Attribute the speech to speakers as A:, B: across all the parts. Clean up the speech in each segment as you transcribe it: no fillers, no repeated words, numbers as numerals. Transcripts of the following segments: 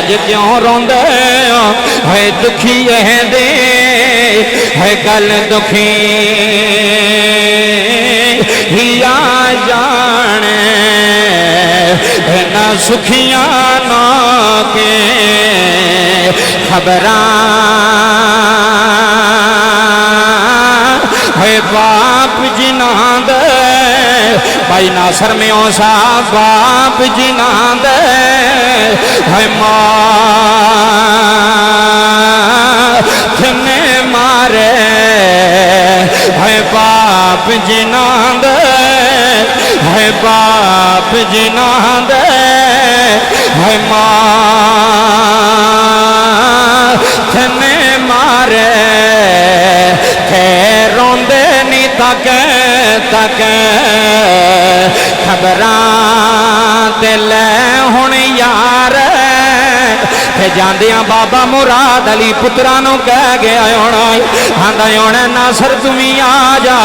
A: अज क्यों रोंदे है दुखी दे है गल दुखी हिया जाने ना सुखिया ना के खबरां है बाप जिनाद भाई नासर में ओसा बाप जिनाद है माने मारे है बाप जिनाद है बाप जिनाद है माने मारे रोंदे नी तक तक खबरां ते लै हुण यार जांदियां बाबा मुराद अली पुत्रा नूं कह गया होना आंदा होना नासर तुमी आ जा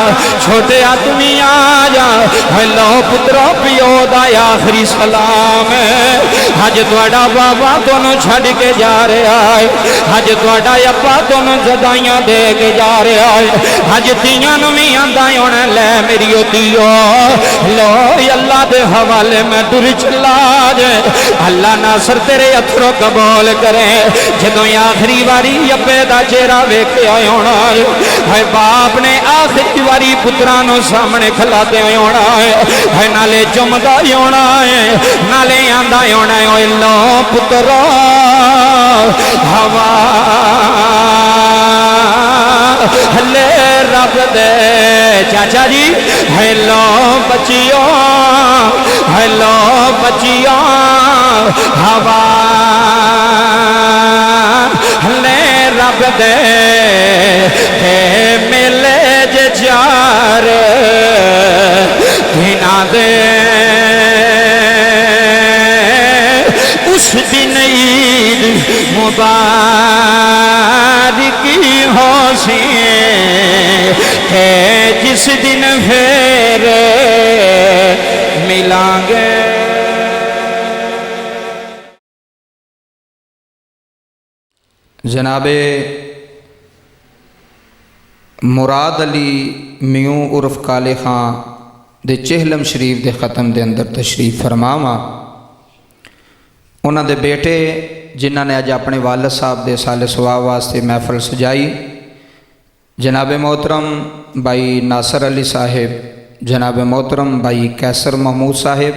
A: छोटिया तुमी आ जा हेलो पुत्रो पिओ दा आखिरी सलाम अज तुहाडा बाबा तुहानूं छड्ड के जा रहा है अज तुहाडा अप्पा तुहानूं जदाइयां दे के जा रहा है अज तियां नूं भी आंदा होना लै मेरी धीओ लो अल्लाह दे हवाले मैं टुर चला जे अल्लाह नासर तेरे अथरों कबूल करे जदों आखिरी बारी अब्बे दा चेहरा वेखिया होना है बाप ने आखिरी बारी पुत्रां नूं सामने खलाते होना है नाले चुमदा होना है नाले आंदा होना है लो पुत्रो हवा हले रब दे चाचा जी हेलो बच्चियो हेलो बच्चियो हवा ले रब दे मिले जे चार घिना दे उस दिन ईद मुबारक हो सी है जिस दिन फिर मिलांगे।
B: जनाबे मुराद अली मियूं उर्फ काले खां दे चेहलम शरीफ दे ख़त्म दे अंदर तशरीफ फरमावा। उन्हां दे बेटे जिन्हां ने अज अपने वालिद साहब दे साले सवाब वास्ते महफल सजाई जनाब मोहतरम भाई नासर अली साहिब, जनाब मोहतरम भाई कैसर महमूद साहिब,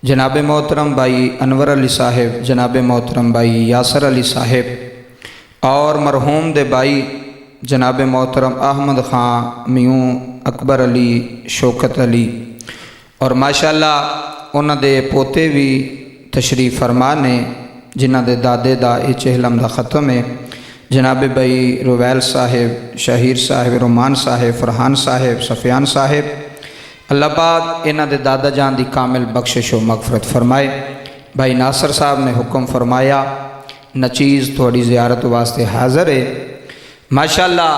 B: जनाब मोहतरम भाई अनवर अली साहिब, जनाब मोहतरम भाई यासर अली साहिब और मरहूम दे भाई जनाब मोहतरम अहमद ख़ां मियूं अकबर अली शौकत अली और माशाअल्लाह उन्हां दे पोते भी तशरीफ फरमा ने जिन्हां दे दादे दा ये चेहलम दा ख़त्म है जनाब भाई रुवैल साहिब, शहीर साहिब, रोमान साहिब, फरहान साहिब, सफियान साहिब। अल्लाह पाक इन्हां दे दादा जान दी कामिल बख्शिश व मगफरत फरमाए। भाई नासर साहब ने हुक्म फरमाया नचीज़ थोड़ी ज़ियारत वास्ते हाज़र है। माशाअल्लाह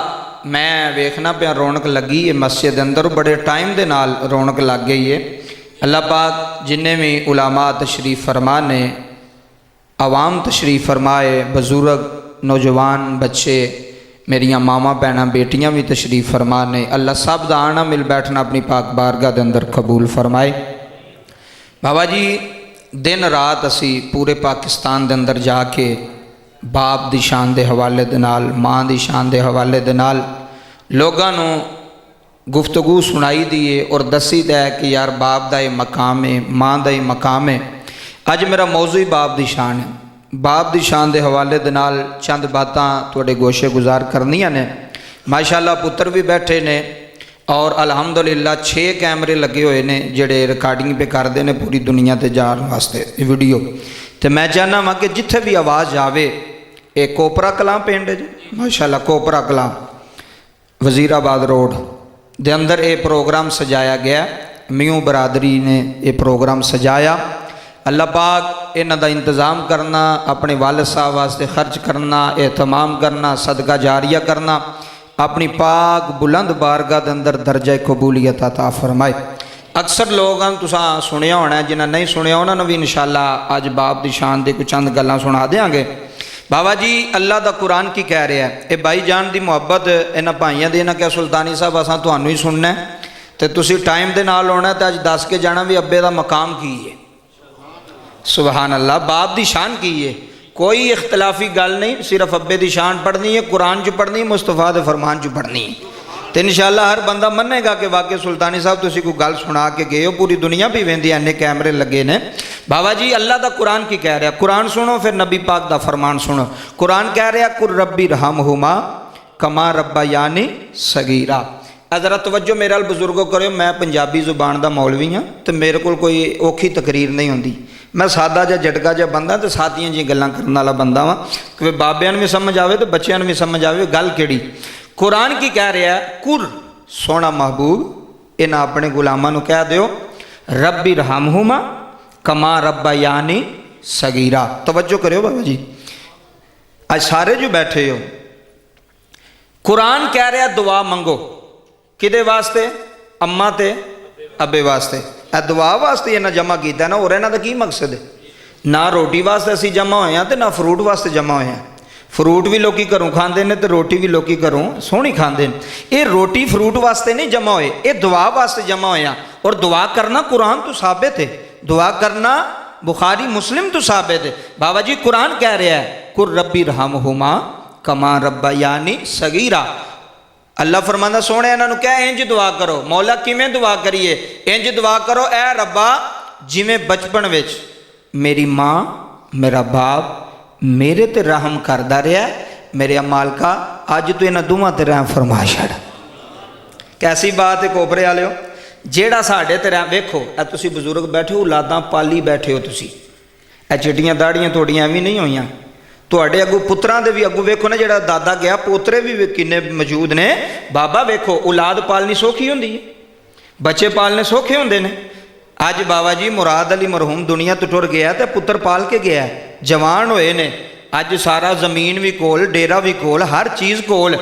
B: मैं वेखना पे रौनक लगी है मस्जिद अंदर बड़े टाइम दे नाल रौनक लग गई है। अल्लाह पाक जिन्हें भी उलामा तशरीफ़ फरमा ने आवाम तशरीफ़ फरमाए बुजुर्ग नौजवान बच्चे मेरिया मावां भैणां बेटियां भी तशरीफ़ फरमा ने अल्लाह सब दा आना मिल बैठना अपनी पाक बारगाह दे अंदर कबूल फरमाए। बाबा जी दिन रात असी पूरे पाकिस्तान दे अंदर जाके बाप दी शान दे हवाले दे नाल माँ दी शान दे हवाले दे नाल लोगां नूं गुफ्तगू सुनाई दी है और दसी दा है कि यार बाप दा ये मकाम है, माँ दा ये मकाम है। अज मेरा मौजू ही बाप दी शान है। बाप दी शान दे हवाले दे नाल चंद बातां तुहाडे गोशे गुजार करनियां ने। माशाअल्लाह पुत्र भी बैठे ने और अलहमदुलिल्लाह 6 कैमरे लगे हुए ने जिहड़े रिकॉर्डिंग पे करते हैं पूरी दुनिया ते जाण वास्ते वीडियो। तो मैं चाहना वा कि जिथे भी आवाज़ आवे ये कोपरा कलां पिंड जी माशाअल्लाह कोपरा कलां वजीराबाद रोड दे अंदर ये प्रोग्राम सजाया गया। मियूं बरादरी ने ये प्रोग्राम सजाया। अल्लाह पाक इन्हां दा इंतज़ाम करना अपने वालिद साहब वास्ते खर्च करना एहतमाम करना सदका जारिया करना अपनी पाक बुलंद बारगाह के अंदर दर्जा कबूलियत अता फरमाए। अक्सर लोगों तुसां सुनिया होना, जिन्हें नहीं सुनिया उन्होंने भी इंशाअल्लाह अज बाप की शान दे कुछ चंद गल्लां सुना देंगे। बाबा जी अल्लाह का कुरान की कह रहा है, ये भाई जान की मुहब्बत इन्होंने भाइयों की, इन्हें क्या सुल्तानी साहब असां तुहानू ही सुनना है तो तुसी टाइम के नाल आना तो अज दस के जाना भी अब्बे का मकाम की है। सुबहान अल्लाह, बाप की शान की है, कोई इख्तलाफी गल नहीं, सिर्फ अब्बे की शान पढ़नी है, कुरान च पढ़नी है, मुस्तफा के फरमान च पढ़नी है। तो इंशाअल्लाह हर बंदा मनेगा कि वाकई सुल्तानी साहब तुसी कोई गल सुना के गए हो, पूरी दुनिया भी वेंदी, इन्ने कैमरे लगे ने। बाबा जी अल्लाह का कुरान की कह रहा, कुरान सुनो फिर नबी पाक का फरमान सुनो। कुरान कह रहा कुर रब्बी रहमहुमा कमा रब्बा यानी सगीरा। ज़रा तवज्जो मेरे वाल बुजुर्गों करो, मैं पंजाबी जुबान का मौलवी हाँ तो मेरे को कोई औखी तकरीर नहीं होंदी, मैं सादा जा झटका जा बंदा तो सादियां जी गल्लां करने वाला बंदा वा कि बाबियां नूं भी समझ आवे तो बच्चों भी समझ आवे गल केड़ी। कुरान की कह रहा है कुर सोना महबूब इन्हां अपने गुलामां नूं कह दिओ रब्बी रहमहुमा कमा रब्बा यानी सगीरा। तवज्जो करो बाबा जी, आज सारे जो बैठे हो, कुरान कह रहा दुआ मंगो किदे वास्ते, अम्मा ते अब्बे वास्ते। ए दुआ वास्ते इन्हें जमा किया ना, और इन्हों का की मकसद है? ना रोटी वास्ते असी जमा होए हैं तो ना फ्रूट वास्ते जमा होए हैं। फ्रूट भी लोग घरों खाते हैं तो रोटी भी लोग घरों सोहनी खाते हैं। ये रोटी फ्रूट वास्ते नहीं जमा होए, ये दुआ वास्ते जमा होया। और दुआ करना कुरान तो साबित है, दुआ करना बुखारी मुस्लिम तो साबित है। बाबा जी कुरान कह रहा है कुर रब्बी रहमहुमा कमा रब्बा यानी सगीरा। अल्लाह फरमांदा सोने इन्हों क्या इंज दुआ करो। मौला किमें दुआ करिए? इंज दुआ करो ऐ रब्बा जिमें बचपन विच मेरी माँ मेरा बाप मेरे ते रहम करदा रहा, मेरे मालका अज तो इन्हां दोवां ते रहम फरमा छड़। कैसी बात है कोपरे वालिओ, जेड़ा साडे ते रहम। वेखो ए तुसीं बजुर्ग बैठे हो, औलादां पाली बैठे हो तुसीं, ए चिट्टियां दाड़ियां थोड़ियां भी नहीं होईयां। तुहाडे अगू पुत्रां दे भी अगू वेखो ना, जेड़ा दादा गया पोतरे भी किन्ने मौजूद ने। बाबा वेखो औलाद पालनी सौखी हुंदी है, बच्चे पालने सौखे हुंदे ने। अज बाबा जी मुराद अली मरहूम दुनिया तो टुर गया तो पुत्र पाल के गया, जवान होए ने, अज सारा जमीन भी कोल, डेरा भी कोल, हर चीज़ कोल,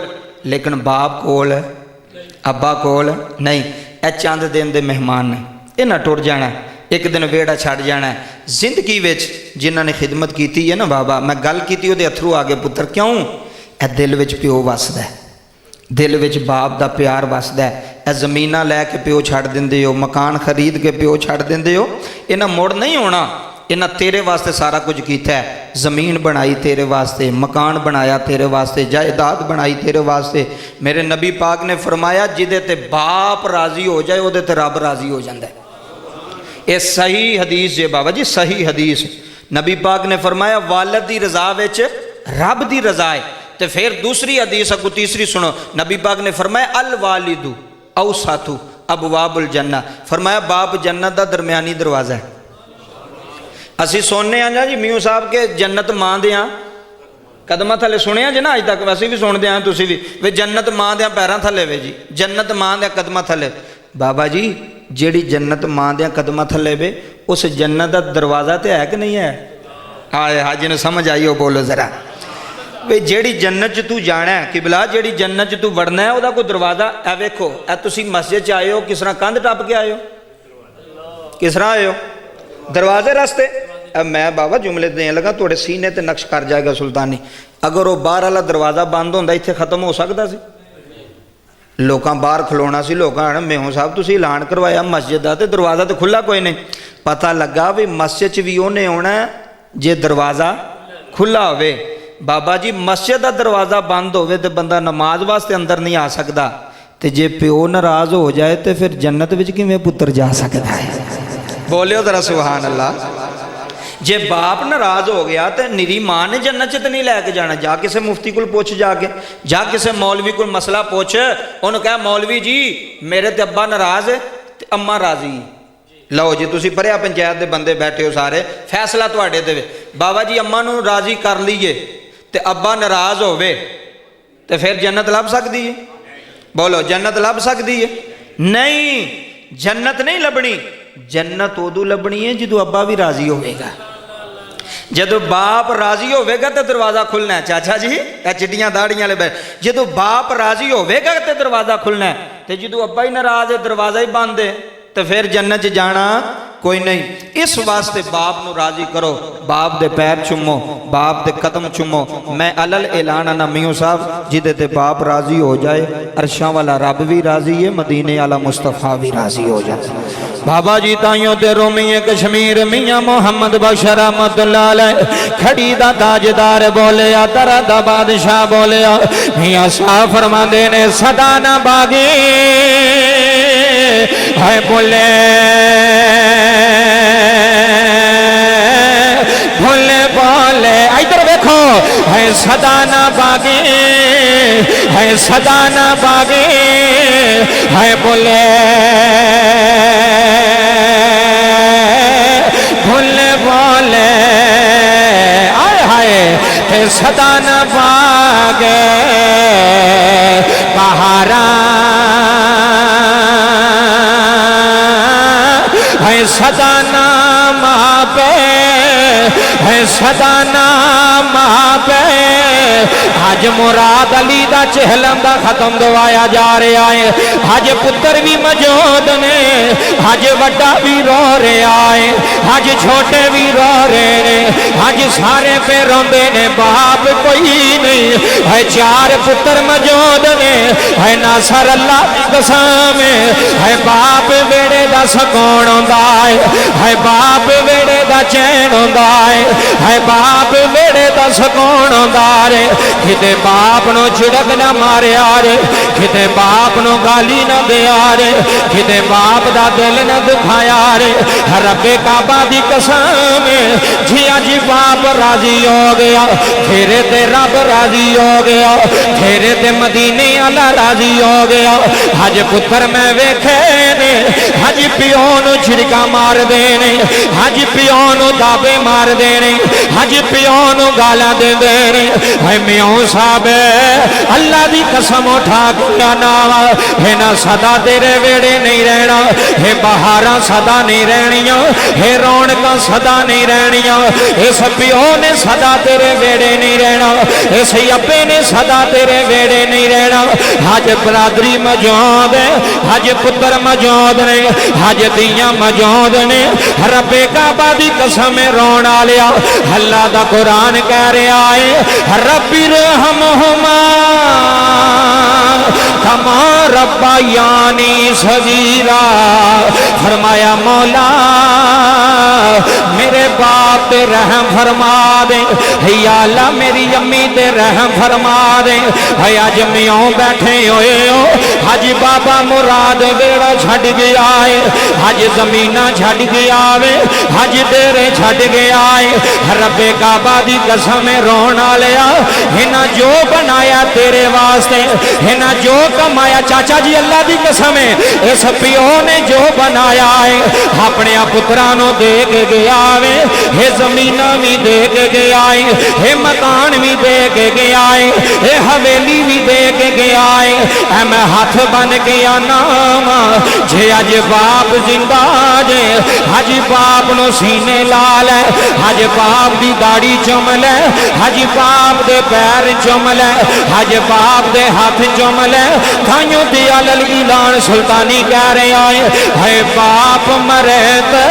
B: लेकिन बाप कोल अब्बा कोल नहीं। ए चंद दिन दे मेहमान ने, इन्हां टुर जाना, एक दिन वेड़ा छड़ जाना है। जिंदगी विच जिन्हां ने खिदमत की है ना बाबा, मैं गल की उहदे अथरू आ गए पुत्र। क्यों? ए दिल विच प्यो वसदा है, दिल विच बाप दा प्यार वसदा है। ए जमीनां लैके प्यो छड़ दिंदे हो, मकान खरीद के प्यो छड़ दिंदे हो, इन्हां मुड़ नहीं होना। इन्हां तेरे वास्ते सारा कुछ कीता है, जमीन बनाई तेरे वास्ते, मकान बनाया तेरे वास्ते, जायदाद बनाई तेरे वास्ते। मेरे नबी पाक ने फरमाया जिदे ते बाप राजी हो जाए उहदे ते रब राजी हो जाता है। ये सही हदीस जे बाबा जी, सही हदीस। नबी पाक ने फरमाया वालिद दी रजा विच रब दी रजा है। तो फिर दूसरी हदीस अगू तीसरी सुनो, नबी पाक ने फरमाया अल वालिदु औसातु अबवाबुल जन्नह। फरमाया बाप जन्नत दा दरम्यानी दरवाज़ा है। असी सुनने ना जी मियों साहब के जन्नत मां दे कदमां थले, सुनिया जी ना अज तक, असीं भी सुनते हैं तुसीं भी, वे जन्नत मां दे पैरां थले वे जी, जन्नत मां दे कदमां थले। बाबा जी जेड़ी जन्नत मां दे कदमां थले वे, उस जन्नत का दरवाज़ा तो है कि नहीं है? आए हाँ जिन्हें समझ आई हो बोलो ज़रा। वे जेड़ी जन्नत च तू जाना है किबला, जेड़ी जन्नत च तू वड़ना है वह कोई दरवाज़ा है। वेखो ए तुसीं मस्जिद च आए हो, किस तरह कंध टप के आए हो, किस तरह आए हो? दरवाजे रास्ते। मैं बाबा जुमले देन लगा थोड़े सीने ते नक्श कर जाएगा सुल्तानी। अगर वो बाहर वाला दरवाज़ा बंद होंदा इत्थे खत्म हो सकता सी? लोकां बाहर खलोना सी, लोकां आना मेहों साहब तुसीं ऐलान करवाया मस्जिद का तो दरवाज़ा तो खुला कोई नहीं। पता लगा भी मस्जिद च भी उन्हें आना जे दरवाज़ा खुला होवे। बाबा जी मस्जिद का दरवाज़ा बंद होवे तो बंदा नमाज वास्ते अंदर नहीं आ सकता, तो जे प्यो नाराज़ हो जाए तो फिर जन्नत विच किवें पुत्र जा सकता है? बोलियो जरा सुभान अल्लाह। जे बाप नाराज़ हो गया तो निरी मां ने जन्नत च तो नहीं लैके जाना। जा किसी मुफ्ती को पुछ, जाके जा किसी मौलवी को मसला पुछ, उन्होंने कहा मौलवी जी मेरे ते अब्बा नाराज़ है ते अम्मा राजी। लो जी तुसीं पढ़िया पंचायत के बंदे बैठे हो सारे, फैसला तुहाडे ते। बाबा जी अम्मा नूं राजी कर लीए ते अब्बा नाराज़ होवे तो फिर जन्नत लभ सकती है? बोलो जन्नत लभ सकती है? नहीं, जन्नत नहीं लभनी। जन्नत उदू लभनी है जो अब्बा भी राजी होगा। जदों बाप राजी होगा तो दरवाज़ा खुलना है। चाचा जी ए चिट्टियां दाड़ियां वाले बैठ, जदों बाप राजी होगा तो दरवाज़ा खुलना है, तो जो अब्बा ही नाराज़ है दरवाज़ा ही बंद है तो फिर जन्नत च जाना कोई नहीं। इस वास्ते बाप नू राजी करो, बाप दे पैर चुमो, बाप दे कदम चुमो। मैं अलल ऐलान आना मियों साहब जिदे ते बाप राजी हो जाए, अरशां वाला रब भी राजी है, मदीने वाला मुस्तफा भी राजी हो जाए। बाबा जी ताइयों ते रोमीए कश्मीर मियां मोहम्मद बख्श रहमतुल्लाह अलैह खड़ी दा ताजदार बोलिया, दरा दा बादशाह बोलिया। मियां साहब फरमांदे ने सदा ना बागे है बोले भोले बोले, इधर देखो, है सदा ना बागे, है सदा ना बागे, है बोले भोले बोले, आए हाय, है सदा ना बागे बहारा, है सदा नाम पे, है सदा नाम पे। हज मुराद अली दा चहलम दा खत्म दवाया जा रहा है। हज पुत्र भी मौजूद ने, हज वड्डा भी रो रहा है, हज छोटे भी रो रहे ने, हज सारे पे रोंदे ने, बाप कोई नहीं है। चार पुत्र मौजूद ने, है नासर अल्लाह दी कसम है। बाप वेड़े दा सकून होंदा है, बाप वेड़े दा चैन होंदा है, बाप वेड़े दा सकून होंदा रे। किते बाप नो झिड़क ना मारिया रे, किते बाप नो गाली ना दिया रे, किते बाप दा दिल ना दुखाया रे। रब्बे काबा दी कसम जी अज बाप राजी हो गया, तेरे ते रब राजी हो गया, तेरे ते मदीने वाला राजी हो गया। हज पुत्र मैं वेखे ने, हज पिओ नू छिड़का मार देने, हज पिओ नू दाबे मार देने, हज पिओ नू गाला दे देने। है म्यों साहब अल्लाह दी कसम उठा के नावा है ना, सदा तेरे वेड़े नहीं रहना, है बहारा सदा नहीं रहनिया, है रौनक सदा नहीं रहनिया। इस पिओ ने सदा तेरे वेड़े नहीं रहना, इस अब्बे ने सदा तेरे वेड़े नहीं रहना। हज बरादरी मौजूद है, हज पुत्र मौजूद ने, हज दियां मौजूद ने। रब्बे काबा दी कसम रोन आलिया, अल्लाह दा कुरान कह रहा है रब्बी रहमहुमा कमा रब्बायानी सगीरा। फरमाया मौला मेरे बाप ते रहम फरमा दे, या अल्लाह मेरी अम्मी ते रहम फरमा दे। है अज म्यों बैठे होए हो, हज बाबा मुराद वेड़ा छड़ गया है, हज जमीना छड़ गया वे, हज तेरे छड़ गया है। रब्बे काबा दी कसम रोन आलिया, इन्हां जो बनाया तेरे वास्ते, इन्हां जो कमाया, चाचा जी अल्लाह दी कसम है इस पिओ ने जो बनाया है अपने पुत्रां नूं दे के गया वे। ये जमीना भी दे के गया है, ये मकान भी दे के गया है, ये हवेली भी दे के गया है। मैं हाथ बन के आना जे अज बाप जिंदा जे, हज बाप नो सीने ला लै, हज बाप दी दाढ़ी चुम लै, हज बाप दे पैर चुम लै, हज बाप दे हाथ चुम लै। थाइयों दिया ललगी लान सुल्तानी कह रहे है बाप मरे ते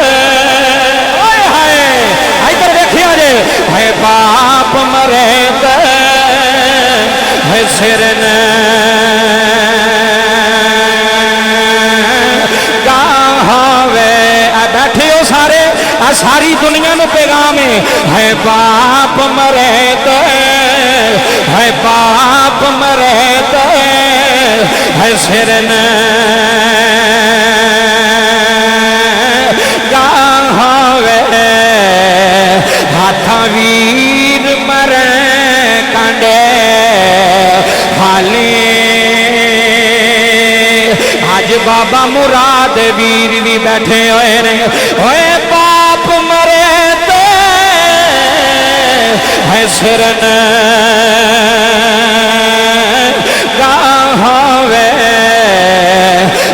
B: इधर देखिया जे, है बाप मरे ते है सिर ने गावे। बैठे हो सारे, सारी दुनिया में पैगाम है बाप मरे ते, है बाप मरे ते है सिर ने गावे। हाथा वीर मरे कांडे हाले, आज बाबा मुराद वीर भी बैठे हुए ने। ओए बाप मरे ते है सिर ने गावे,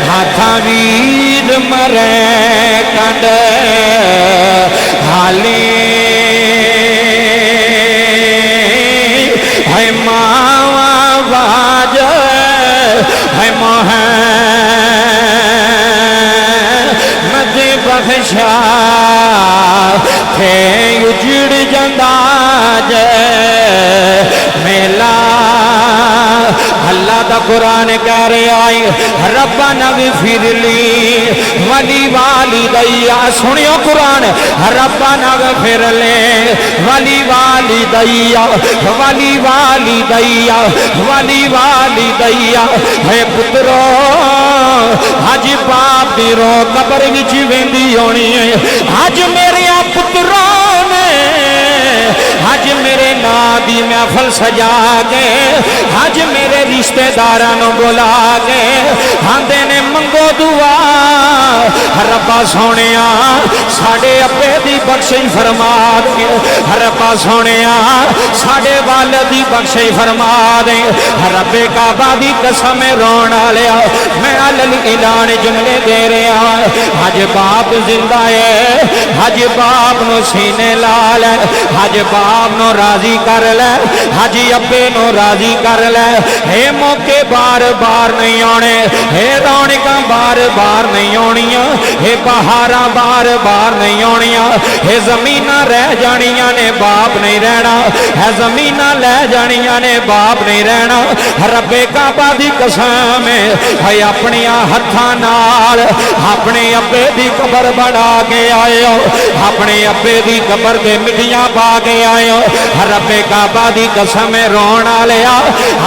B: हाथा वीर मरे कंड हाली। है मावा बाज है मोह
A: वेख्या थे उजड़ जांदा जे मेला। अल्लाह दा कुरान कह रहा है रब्बना ग़फ़िरली वली वालिदैया। सुनियो कुरान, रब्बना ग़फ़िरली वली वालिदैया वली वालिदैया वली वालिदैया। है पुत्रो अज बाप दी रो कबर विच वेंदी होनी है। अज मेरे पुत्रों ने अज मेरे नां दी महफल सजा के अज मेरे रिश्तेदारां नूं बुला के आंदे ने मंगो दुआ रब्बा सोहणिया साडे अब्बे दी बख्शिश फरमा दे। रब्बा सोहणिया साडे वालिद दी बख्शिश फरमा दे। रब्बे काबा दी कसम रोण वालिया मैं अलल ऐलान जुमले दे रहा। अज बाप जिंदा है, अज बाप नूं सीने ला ले, अज बाप नूं राजी कर ले, अज अब्बे नूं राजी कर ले। हे मौके बार बार नहीं आने, हे रौनकां बार बार नहीं आउणियां, हे बहारां बार बार नहीं आउणियां। हे ज़मीनां रह जाणियां ने बाप नहीं रहना, है ज़मीनां लै जाणियां ने बाप नहीं रहना। रब्बे काबा दी कसम है अपने हत्थां नाल अपने अब्बे दी कबर बना के आए हो, अपने अब्बे दी कबर ते मिट्टियां पा के आए हो। रब्बे काबा दी कसम रोण वालिया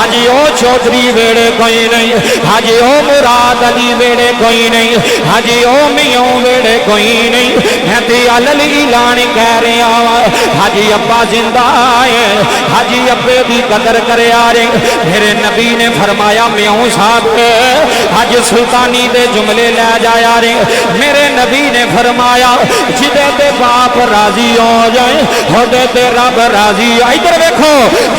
A: अज ओ चौधरी वेड़े कोई नहीं, अज ओ मुराद अली वेड़े कोई नहीं, अज ओ मियों वेड़े कोई नहीं। मैं ते अलल ऐलान कह रहा वा अज अब्बा जिंदा है, अज अब्बे दी कदर करे आ रे। मेरे नबी ने फरमाया मियों साहब अज सुल्तानी दे जुमले लै जाया रे। मेरे नबी ने फरमाया जिदे ते बाप राजी हो जाए होदे ते रब राजी। इधर देखो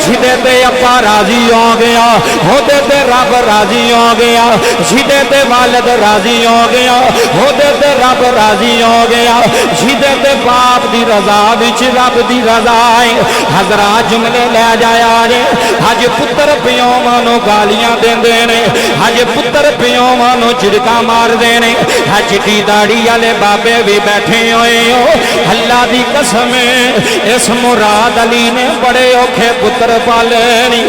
A: जिदे ते अब्बा राजी हो गया होदे ते रब राजी हो गया, जिदे ते वालिद राजी हो गया होदे ते रब राजी हो गया, जिदे ते बाप दी रजा विच रब दी रजा है। हज़रात जुमले लै जाया रे। अज पुत्र पिओ मानो गालियां देंदे ने, अज पुत्र पिओ मानो झिड़का मारदे ने। चिट्टी दाड़ी वाले बाबे भी बैठे हुए हो। अल्लाह दी कसम इस मुराद अली ने बड़े औखे पुत्र पाले नी,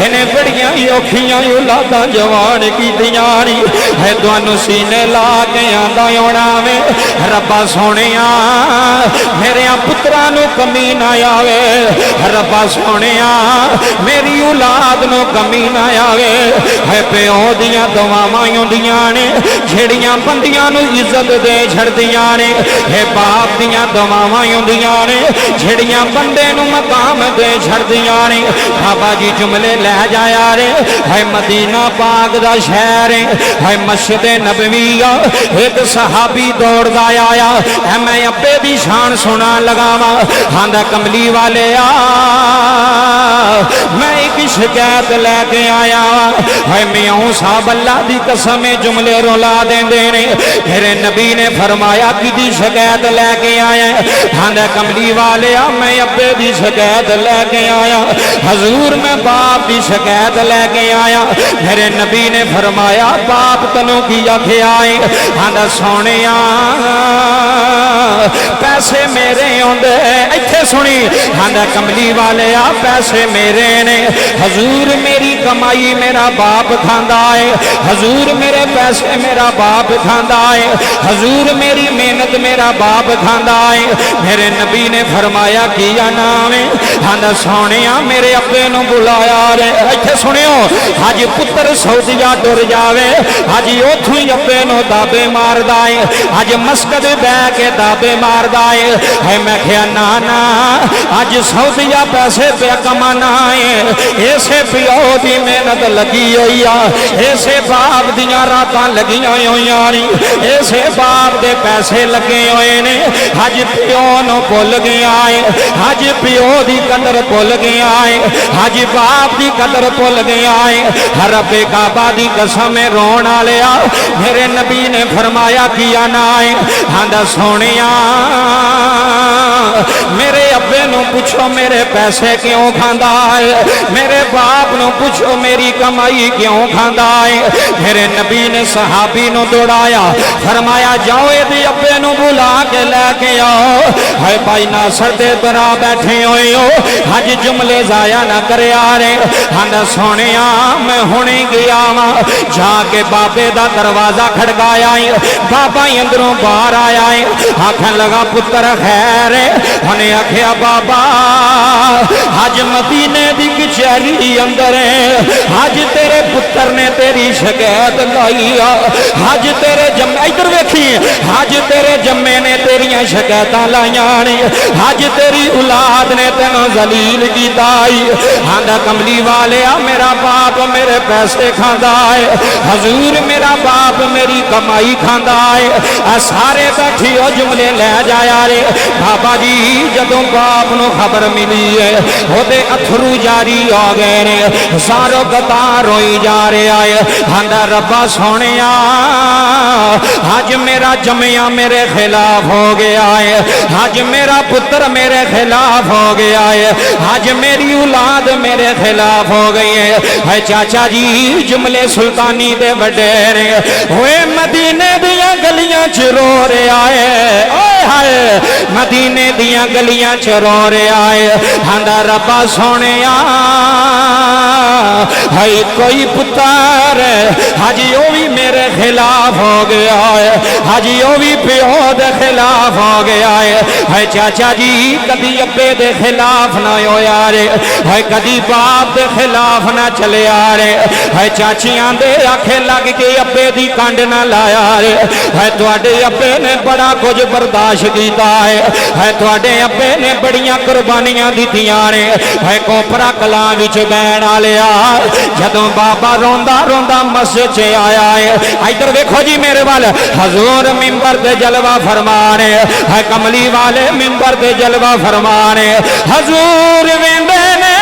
A: इन्हें बड़ियां औखियां औलादां जवान कीतियां नी। है तुहानू सीने ला के आंदा होना वे रब्बा सोहणिया मेरे पुत्रां नू कमी ना आवे, रब्बा सोहणिया मेरी औलाद नू कमी ना आवे। है प्यो दियां दुआवां हुंदियां ने जिहड़ियां बंदियां नू इज्जत दे छड़दियां ने। हे बाप दियां दुआवां हुंदियां ने जिहड़ियां बंदे नू मकाम दे छड़दियां ने। बाबा जी जुमले लै जाया रे। है मदीना पाक दा शहर है, है मस्जिद नबवी आ। एक सहाबी दौड़दा आया, है मैं अब्बे दी शान सुना लगावा। आंदा कमली वाले आ मैं एक शिकायत लैके आया। है मियां साहब अल्लाह दी कसम जुमले रुला देंदे ने। मेरे नबी ने फरमाया किदी शिकायत लैके आया? आंदा कमली वाले आ मैं अब्बे दी शिकायत लैके आया। हजूर मैं बाप की शिकायत लैके आया। मेरे नबी ने फरमाया बाप तनों की आख्या है? आंदा सोहणिया पैसे मेरे आउंदे। इत्थे सुनी आंदा कमली वाले आ पैसे मेरे ने। हजूर मेरी कमाई मेरा बाप खांदा है, हजूर मेरे पैसे मेरा बाप खांदा है, हजूर मेरी मेहनत मेरा बाप खांदा है। मेरे नबी ने फरमाया किया नाम है? आंदा सोहणिया मेरे अब्बे नूं बुलाया रे। इत्थे सुनियो अज पुत्र सऊदिया टुर जावे अज उथों ही अब्बे नूं दाबे मारदा है, अज मस्कद बह के दाबे मारदा है। मैं क्या ना ना अज सऊदिया पैसे पे कमाना है। इसे पिओ दी मेहनत लगी हुई आ, इसे बाप दियां रातां लगियां होइयां नी, इसे बाप दे पैसे लगे हुए ने। अज पिओ नूं भुल गया है, अज पिओ दी कदर भुल गया है, अज बाप दी कदर भुल गया है। रब्बे काबा दी कसम रोण वालिया मेरे नबी ने फरमाया किया ना है? आंदा सोहणिया मेरे अब्बे नू पुछो मेरे पैसे क्यों खांदा है, मेरे बाप नू पुछो मेरी कमाई क्यों खांदा है। मेरे नबी ने सहाबी नू दौड़ाया, फरमाया जाओ ये अब्बे नू बुला के लेके आओ। है भाई नासर दे बरा बैठे हुए हो, हज जुमले जाया ना करे आ रहे। हाँ सोने मैं हुणे गया वा, जाके बाबे दा दरवाजा खड़काया, बाबा अंदरों बाहर आया है। आखन लगा पुत्र खैर, उन्हें आख्या बाबा हज मदीने दी कचहरी अंदर है, हज तेरे पुत्र ने तेरी शिकायत लाई, हज तेरे जम्मे इधर वेखी, हज तेरे जम्मे ने तेरिया शिकायत लाइया ने, हज तेरी औलाद ने तेनों जलील किया। आंदा कमली वाले मेरा बाप मेरे पैसे खांदा है, हजूर मेरा बाप मेरी कमाई खांदा है। सारे बैठी हो जुमले ले जाया रे। बाबा जी जदों बाप नू खबर मिली है, ओदे अथरू जारी हो गए ने, सारो कतार रोई जा रहा है। आंदा रब्बा सोनिया आज मेरा जमिया मेरे खिलाफ हो गया है, आज मेरा पुत्र मेरे खिलाफ हो गया है, आज मेरी औलाद मेरे खिलाफ हो गई है। चाचा जी जुमले सुल्तानी दे वडेरे हुए मदीने दियां गलियां च रो रहा है, ओए हाय मदीने दियां गलियां च रो रहा है। आंदा रब्बा सोनिया हाय कोई पुत्र हाजी वो भी मेरे खिलाफ हो गया है, हाजी वो भी प्यो दे खिलाफ हो गया है। चाचा जी कदी अब्बे दे खिलाफ ना होया रे, कदी बाप दे खिलाफ ना चले आ रे। चाचियां दे आखे लग के अब्बे दी कंड ना लाया रे। तुहाडे अब्बे ने बड़ा कुछ बर्दाश्त किया है, तुहाडे अब्बे ने बड़ियां कुर्बानियां दित्तियां ने। कोपरा कलां विच बैण वालिया जदों बाबा रोंदा रोंदा मस्जिद च आया है, इधर देखो जी मेरे वाल हजूर मिंबर दे जलवा फरमाने, कमली वाले मिंबर दे जलवा फरमाने। हजूर वेंदे ने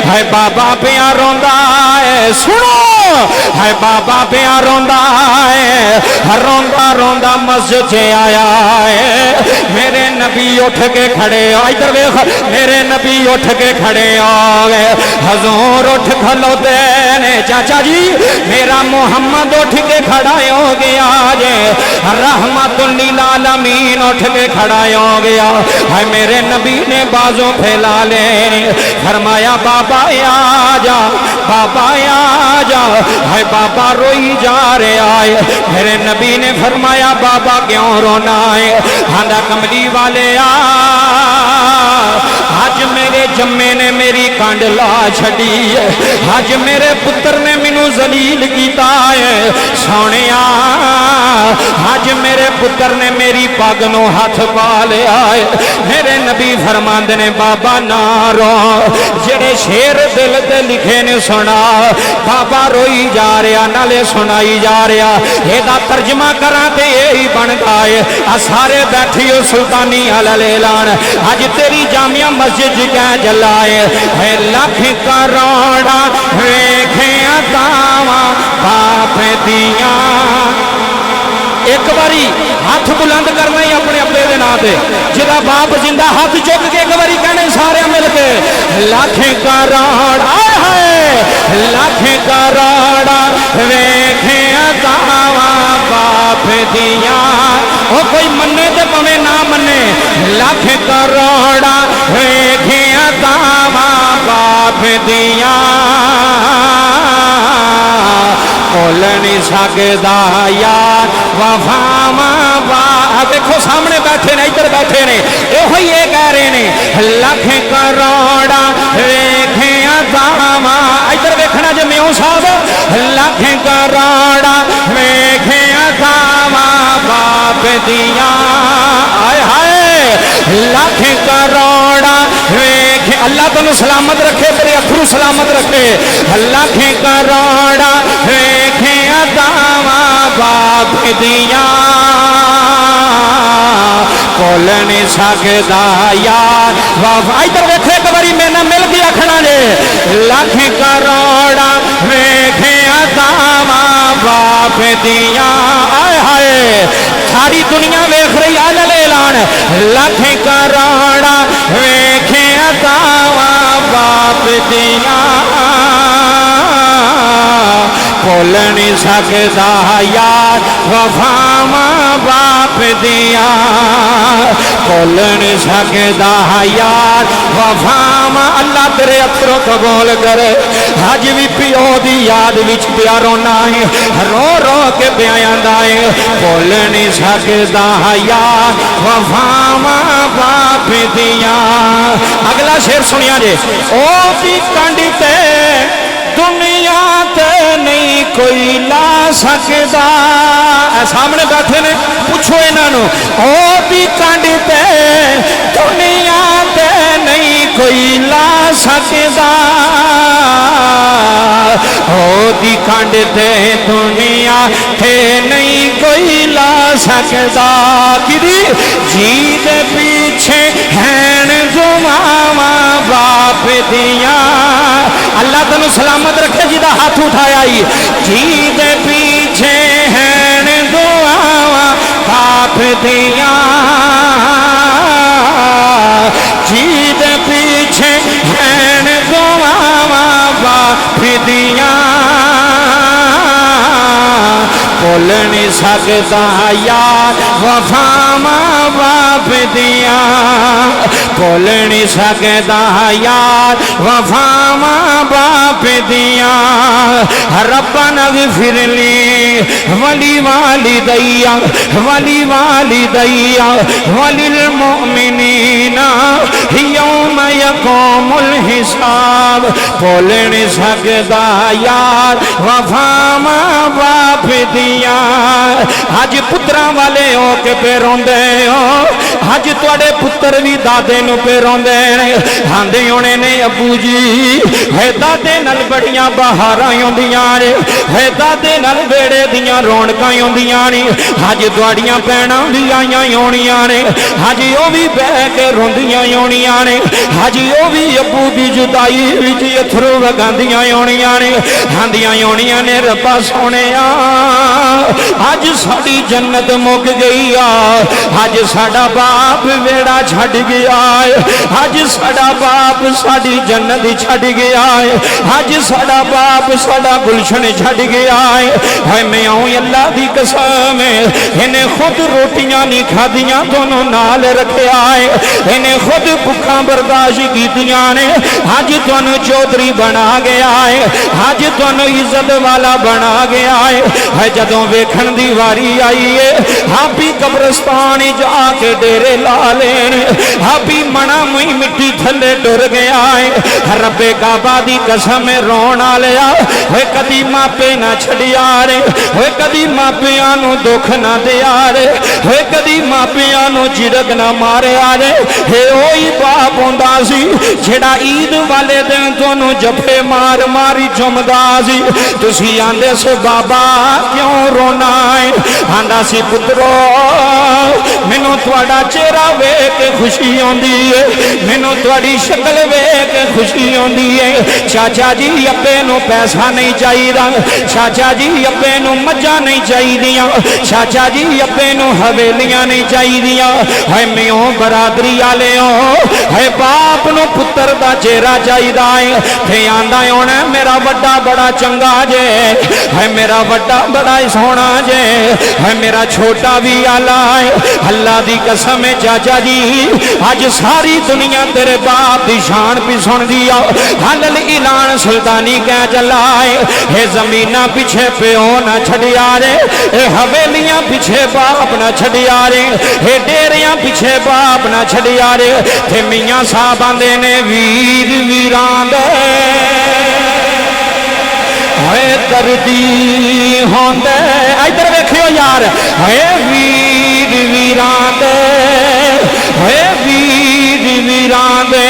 A: है बाबा पिया रोंदा है, सुनो है बाबा पिया रोंदा है, रोंदा रोंदा मस्जिद से आया है। मेरे नबी उठ के खड़े, इधर देख मेरे नबी उठ के खड़े हो गए। हजूर उठ खलोते ने, चाचा जी मेरा मोहम्मद उठ के खड़ा हो गया जे, रहमतुल लिल आलमीन उठ के खड़ा हो गया है। मेरे नबी ने बाजू फैला ले, फरमाया बाबा आ जा, बाबा आ जा। है बाबा रोई जा रहा है। मेरे नबी ने फरमाया बाबा क्यों रोना है। आंदा कमली वाले आज मेरे जम्मे ने मेरी कंड ला छड़ी है, आज मेरे पुत्र ने मैनू जलील किया है। सोनिया आज मेरे पुत्र ने मेरी पग नू हाथ पा लिया है। मेरे नबी फरमांदे ने बाबा ना रो, जेड़े शेर दिल ते लिखे ने सुना। बाबा रोई जा रहा नाले सुनाई जा रहा, एदा तर्जमा करा ते यही बनता है। सारे बैठी हो सुल्तानी अल ऐलान, अज तेरी जामिया मस्जिद क्या जलाए है। लख करोड़ा वेखे तावा बाप दिया, एक बारी हाथ बुलंद करना ही अपने अब्बे के नाम से, जिदा बाप जिंदा हाथ चुक के एक बारी कहने सारे मिल के लख करोड़ा है, लख करोड़ा वेखे तावा बाप दिया। ओ कोई मन्ने तो पवे ना मन्ने, लख करोड़ा वेखे तावा बाप दिया। बोल नहीं सकदा यार वफावा बात। देखो सामने बैठे ने, इधर बैठे ने, यो ये कह रहे ने लख करोड़ा वेखे दावा। इधर देखना जे म्यों साहब, लख करोड़ा वेखे दावा बाप दिया। आय हाय लख करोड़ा वेखे, अल्लाह तुम सलामत रखे, तेरे अखरू सलामत रखे। लख करोड़ा वेखे दावा बाप दिया, बोल नहीं सकदा यार वाह। इधर देखो एक बारी मैंने मिल के आखना ने लख करोड़ा वेखे दावा बाप दिया। आय हाय सारी दुनिया वेख रही अल ऐलान, जान लख करोड़ा वेखे अतावा बाप दिया भुल नहीं सकता यार वफावा बाप दिया भुल नहीं सकता यार वफावा अल्लाह तेरे अथरों कबूल करे अज भी प्यो की याद विच पिया रोना है रो रो के पिया आंदा है भुल नहीं सकता यार वफावा बाप दिया। अगला शेर सुनिया जे ओ भी कंडी ते दुनिया ते नहीं कोई ला सकता सामने बैठे ने पूछो इन्हों ओ भी कंड ते दुनिया ते नहीं कोई ला सकता ओ दी कंड ते दुनिया ते नहीं कोई ला सकता कि जी दे पीछे हैन जुमावा बाप दिया अल्लाह तेन सलामत रखे जिदा हाथ उठाया ही जी दे पीछे हैन दुआवा बाप दिया जी दे पीछे हैन दुआवा बाप दिया भुल नहीं सकता यार वफावा बाप दिया भुल नहीं सकता यार वफावा बाप दिया। रब्बना ग़फ़िरली वली वालिदैया वलिल मुमिनीना यौम यक़ूमुल हिसाब भुल नहीं सकता यार वफावा बाप दिया। अज पुत्रा वाले हो के पे रोंदे हो अज तुहाडे पुत्र भी दादे नूं पे रोंदे ने आंदे होने ने अबू जी है दादे नाल बड़ियां बहारां आउंदियां ने है दादे नाल वेड़े दियां रौनकां आउंदियां ने अज तुहाड़ियां भैणां भी आईयां होणियां ने अज ओ भी बह के रोंदियां होणियां ने अज ओ भी अबू दी जुदाई विच अथरू वगांदियां होणियां ने आंदियां होणियां ने रब्बा सोहणिया अज साडी जन्नत मुक गई आ अज साडा बाप वेड़ा छड़ गया है अज साडा बाप साडी जन्नत छड़ गया है अज साडा बाप साडा गुलशन छड़ गया है मैं आऊं अल्लाह दी कसम इन्हें खुद रोटियां नहीं खादियां दोनों नाल रखा है इन्हें खुद भुखा बर्दाश्त कीतियां ने अज तुहानू चौधरी बना गया है अज तुहानू इज्जत वाला बना गया है जदों वेखण दी वारी आई है आपी कब्रस्तान जाके डेरे ला लेने आपी मना मुई मिट्टी थले डुर गया है रब्बे काबा दी कसम रोन आलिया वे कदी मापे ना छड़िया रे वे कदी मापियां नू दुख ना दिया रे वे कदी मापियां नू झिड़क ना मारिया रे हे ओही बाप हुंदा सी जेड़ा ईद वाले दिन तुहानू जफे मार मारी चुमदा सी तुसी आंदे सो बाबा क्यों रोना है आंदा सी पुत्रो मैनू तुहाडा चेहरा वेख के खुशी आउंदी है मैनू तुहाडी शक्ल वेख के खुशी आउंदी है चाचा जी अब्बे नू पैसा नहीं चाहिदा चाचा जी अब्बे नू मज्जां नहीं चाहिदियां चाचा जी अब्बे नू हवेलियां नहीं चाहिदियां है मैं बरादरी वाले हो है बाप नू पुत्र दा चेहरा चाहिदा है ते आंदा होना मेरा बड़ा बड़ा चंगा जे है मेरा बड़ा बड़ा सोहना जे है मेरा छोटा भी आला है अल्लाह दी कसम है चाचा जी अज सारी दुनिया तेरे बाप की शान भी सुन दिया हलल ऐलान सुल्तानी कह चला है जमीना पीछे प्यो ना छड़िया रे हवेलियां पीछे बाप ना छड़िया रे डेरिया पीछे बाप ना छड़िया रे थे मियां साहब आंदे ने वीर वीरां दे है दर्दी होंदे इधर देखियो यार है वीर वीरां दे है वीर वीरां दे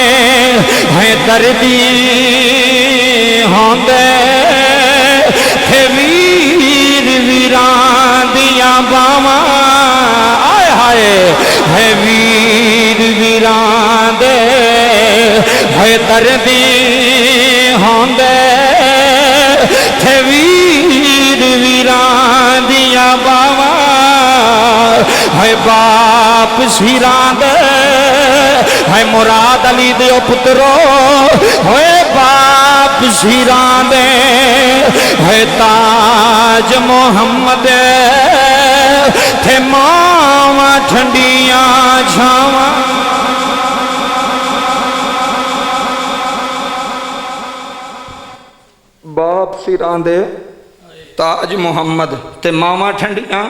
A: है दर्दी होंदे है वीर वीरां दियां बावां आए हाय है वीर वीरां दे है दर्दी होंदे वीर वीरां दियां बावां है बाप सीरां दे है मुराद अली दे पुत्रो होए बाप सीरां दे है ताज मोहम्मद थे मावा ठंडियां छावां
B: बाप सिरां दे ताज मुहम्मद ते मावां ठंडियां।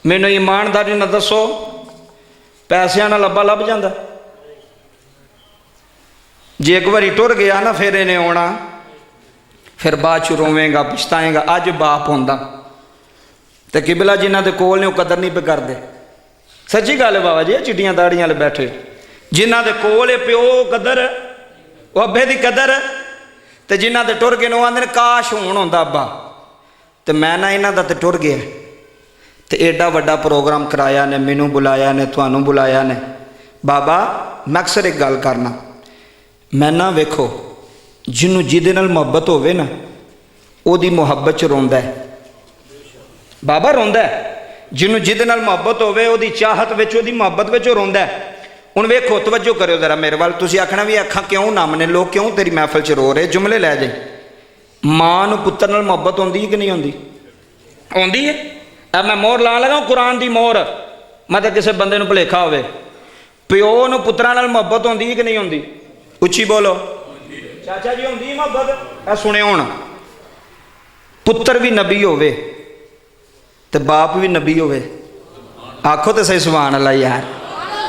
B: मैनू ईमानदारी ना दसो पैसों नाल अब्बा लभ जांदा? जे एक बारी टुर गया ना फिर इन्हें आना, फिर बाद च रोवेगा पछताएगा। अज बाप होंदा ते किबला जिन्हां दे कोल ने कदर नहीं पे करदे। सच्ची गल है बाबा जी, चिट्टियां दाड़ियां वाले बैठे जिन्हां दे कोल प्यो कदर वो अब्बे दी कदर ते जिन्हां दे टुर गए ने आंदे ने काश हुण हुंदा अब्बा। ते मैं ना इन्हां दा ते टुर गया ते एडा वड्डा प्रोग्राम कराया ने, मैनू बुलाया ने, तुहानू बुलाया ने। बाबा मैं अक्सर एक गल करना, मैं ना वेखो जिन्नू जिहदे नाल मुहब्बत होवे ना ओदी मुहब्बत च रोंदा है। बाबा रोंदा है जिन्नू जिहदे नाल मुहब्बत होवे ओदी चाहत विच ओदी मुहब्बत विच रोंदा है। हुण वेखो तवज्जो करियो जरा मेरे वाल, तुसीं आखना भी अखां क्यों नम ने, लोग क्यों तेरी महफिल च रो रहे, जुमले लै जाए। मां नूं पुत्तर नाल मुहब्बत होंदी है कि नहीं होंदी? होंदी है। अब मैं मोहर ला लगा कुरान दी मोहर, मतलब किसी बंदे नूं भुलेखा होवे। प्यो नूं पुत्तरां नाल मुहब्बत होंदी है कि नहीं होंदी? उच्ची बोलो चाचा जी, होंदी है मुहब्बत? ऐ सुणिओ हुण, पुत्तर भी नबी होवे ते बाप भी नबी होवे, आखो तो सही सुभान अल्लाह यार।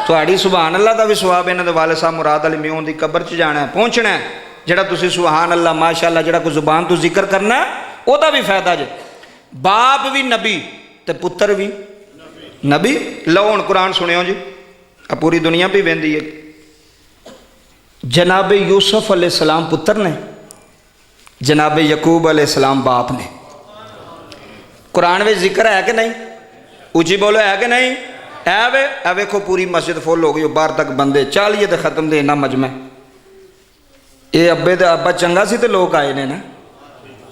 B: तुहाड़ी सुभान अल्लाह का भी सवाब इन्हां दे वालिद साहब मुराद अली मियों दी कब्र च जाना है, पहुँचना है। जिहड़ा तुसीं सुभान अल्लाह माशाअल्लाह जिहड़ा कोई जुबान तो जिक्र करना ओहदा भी फायदा जे। बाप भी नबी ते पुत्तर भी नबी। लो हुण कुरान सुनियो जी, पूरी दुनिया भी वेंदी है। जनाब यूसुफ अलैहिस्सलाम पुत्र ने, जनाब यकूब अलैहिस्सलाम बाप ने। कुरान में जिक्र है कि नहीं? उची बोलो है कि नहीं? है वे। ए वेखो पूरी मस्जिद फुल हो गई, बाहर तक बंदे 40 तो खत्म दे इन्ना मजमा। ये अब्बे तो अब्बा चंगा सी तो लोग आए ने ना।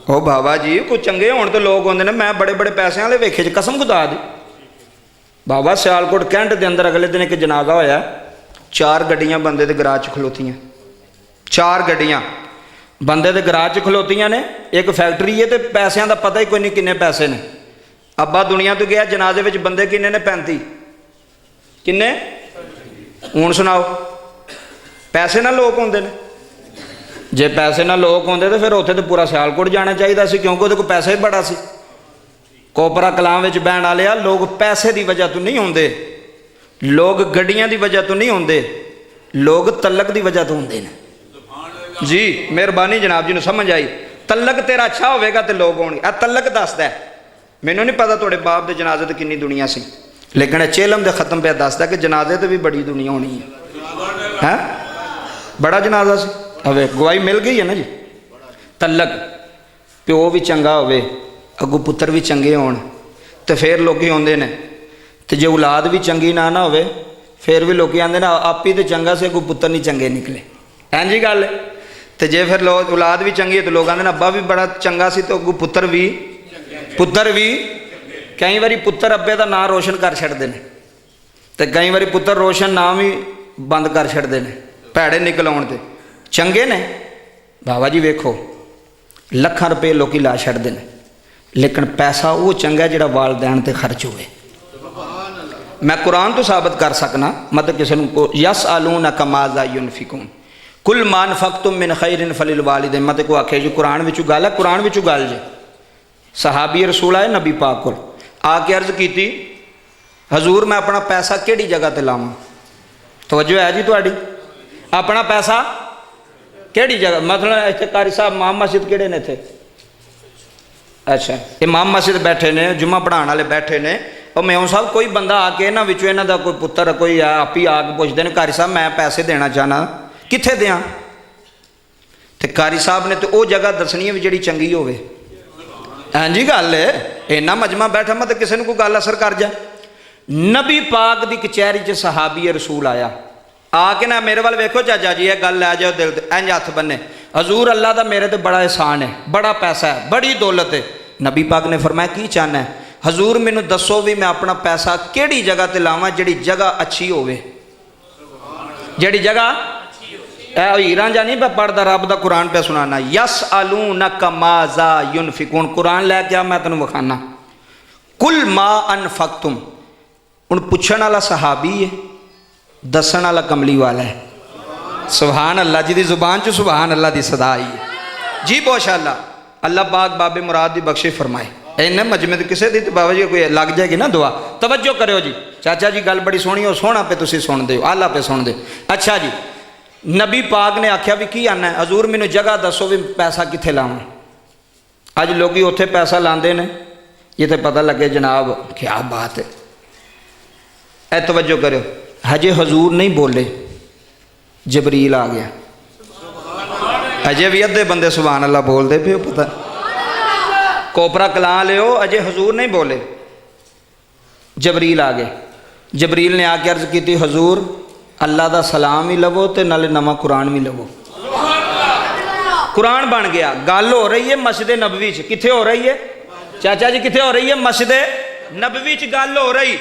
B: ओ बाबा जी कोई चंगे होने तो लोग आते हैं। मैं बड़े बड़े पैसे वाले वेखे कसम खुदा दी। बाबा सियालकोट कैंट के अंदर अगले दिन एक जनाजा होया, 4 गड्डियां बंदे के गराज च खलोतियां, 4 गड्डियां बंदे के गराज च खलोतियां ने। एक फैक्ट्री है तो पैसों का पता ही कोई नहीं किन्ने पैसे ने। अब्बा दुनिया तो गया, जनाजे में बंदे किन्ने ने? 35। किन्ने? हूँ सुनाओ, पैसे ना लोग होंगे ने? जे पैसे ना लोग होंगे तो फिर उत्थे तो पूरा सियालकोट जाना चाहिए सी, क्योंकि वो पैसा ही बड़ा सी। कोपरा कलां विच बहन वाले लोग पैसे की वजह तो नहीं होंगे, लोग गड्डियां की वजह तो नहीं होंगे, लोग तलक की वजह तो होंगे ने। जी मेहरबानी जनाब जी, समझ आई? तलक तेरा अच्छा होगा तो लोग होंगे। आ तलक दसदा है, मैनू नहीं पता थोड़े बाप के जनाजे तो कितनी दुनिया सी, लेकिन चेलम दे खत्म पे दसदा कि जनाजे तो भी बड़ी दुनिया होनी है। बड़ा जनाजा से अवे गवाही मिल गई है ना जी। तलक प्यो भी चंगा होवे, अगू पुत्र भी चंगे होण तो फिर लोग आउंदे ने। तो जे औलाद भी चंगी ना होवे फिर भी लोग आते ना आप ही तो चंगा से, अगू पुत्र नहीं चंगे निकले। हैं जी गल? तो जे फिर लोग औलाद भी चंगी है तो लोग आते अब्बा भी बड़ा चंगा सी तो अगू पुत्र भी कई बारी पुत्र अब्बे का नाम रोशन कर छड़ते हैं, तो कई बारी पुत्र रोशन नाम ही बंद कर छड़ते हैं भैड़े निकल आउण ते। चंगे ने बाबा जी, वेखो लखां रुपये लोग ला छड़ते हैं, लेकिन पैसा वो चंगा जिहड़ा वालदैन ते खर्च होवे। मैं कुरान तो साबित कर सकना, मतलब किसी को यस आलून कमाजा युनफिकून कुल मान फक्तुम मिन खैरिन फलिल वालिदैन, मतलब को आखे जी कुरान विचों गल है, कुरान विचों गल जे। सहाबी रसूल आए नबी पाक को आके अर्ज की, हजूर मैं अपना पैसा किहड़ी जगह ते लावां? तवज्जो है जी तुहाडी? अपना पैसा किहड़ी जगह, मतलब इत्थे कारी साहब इमाम मस्जिद किहड़े ने इत्थे? अच्छा इमाम मस्जिद बैठे ने, जुम्मा पढ़ाने वाले बैठे ने, और मैं साहब कोई बंदा आके इन्हां विचों इन्हां दा कोई पुत्तर कोई आप ही आके पुछदे ने कारी साहब मैं पैसे देना चाहना, कित्थे दें? तो कारी साहब ने तो वो जगह दसनी है भी जिहड़ी चंगी होवे। हाँ जी गल है, इन्ना मजमा बैठा मतलब किसी को कोई गल असर कर जाए। नबी पाक की कचहरी च सहाबी रसूल आया, आके ना मेरे वाल वेखो चाचा जी ये गल लै जाओ दिल इंज हथ बने, हजूर अल्लाह का मेरे तो बड़ा एहसान है, बड़ा पैसा है, बड़ी दौलत है। नबी पाक ने फरमाया की चाहना है? हजूर मैनू दसो भी मैं अपना पैसा किहड़ी जगह ते लावां जिहड़ी जगह अच्छी होवे, जिहड़ी जगह हीरां जा नहीं मैं पढ़दा रब दा कुरान पे सुनाना। यस अलूनका माज़ा युनफिकून, कुरान लैके आ मैं तैनूं विखाना। कुल मा अनफक्तुम, हुण पुछण वाला सहाबी है, दसण वाला कमली वाला है। सुभान अल्लाह, जिहदी जुबान च सुभान अल्लाह दी सदा आई है जी। माशाअल्लाह, अल्लाह पाक बाबे मुराद दी बख्शिश फरमाए। इन्ने मजमे तो किसी दी बाबा जी कोई लग जाएगी ना दुआ। तवज्जो करो जी, चाचा जी गल बड़ी सोहनी हो, सोहना पे तुसीं सुणदे हो, आला पे सुणदे। अच्छा जी, नबी पाक ने आख्या भी की आना है, हजूर मैनू जगह दसो भी पैसा कित्थे लावां। अज लोग उत्थे पैसा लाते हैं जिथे पता लगे जनाब क्या बात है। ए तवज्जो करो, हजे हजूर नहीं बोले, जबरील आ गया। अजे भी अद्धे बंदे सुभान अल्लाह बोलते पे, पता कोपरा कला लियो, अजे हजूर नहीं बोले, जबरील आ गए। जबरील ने आके अर्ज की, हजूर अल्लाह का सलाम भी लवो तो नाले नवा कुरान भी लवो। कुरान बन गया। गल हो रही है मस्जिद नबवी च, कित्थे हो रही है चाचा जी, कित्थे हो रही है? मस्जिद नबवी च गल हो रही।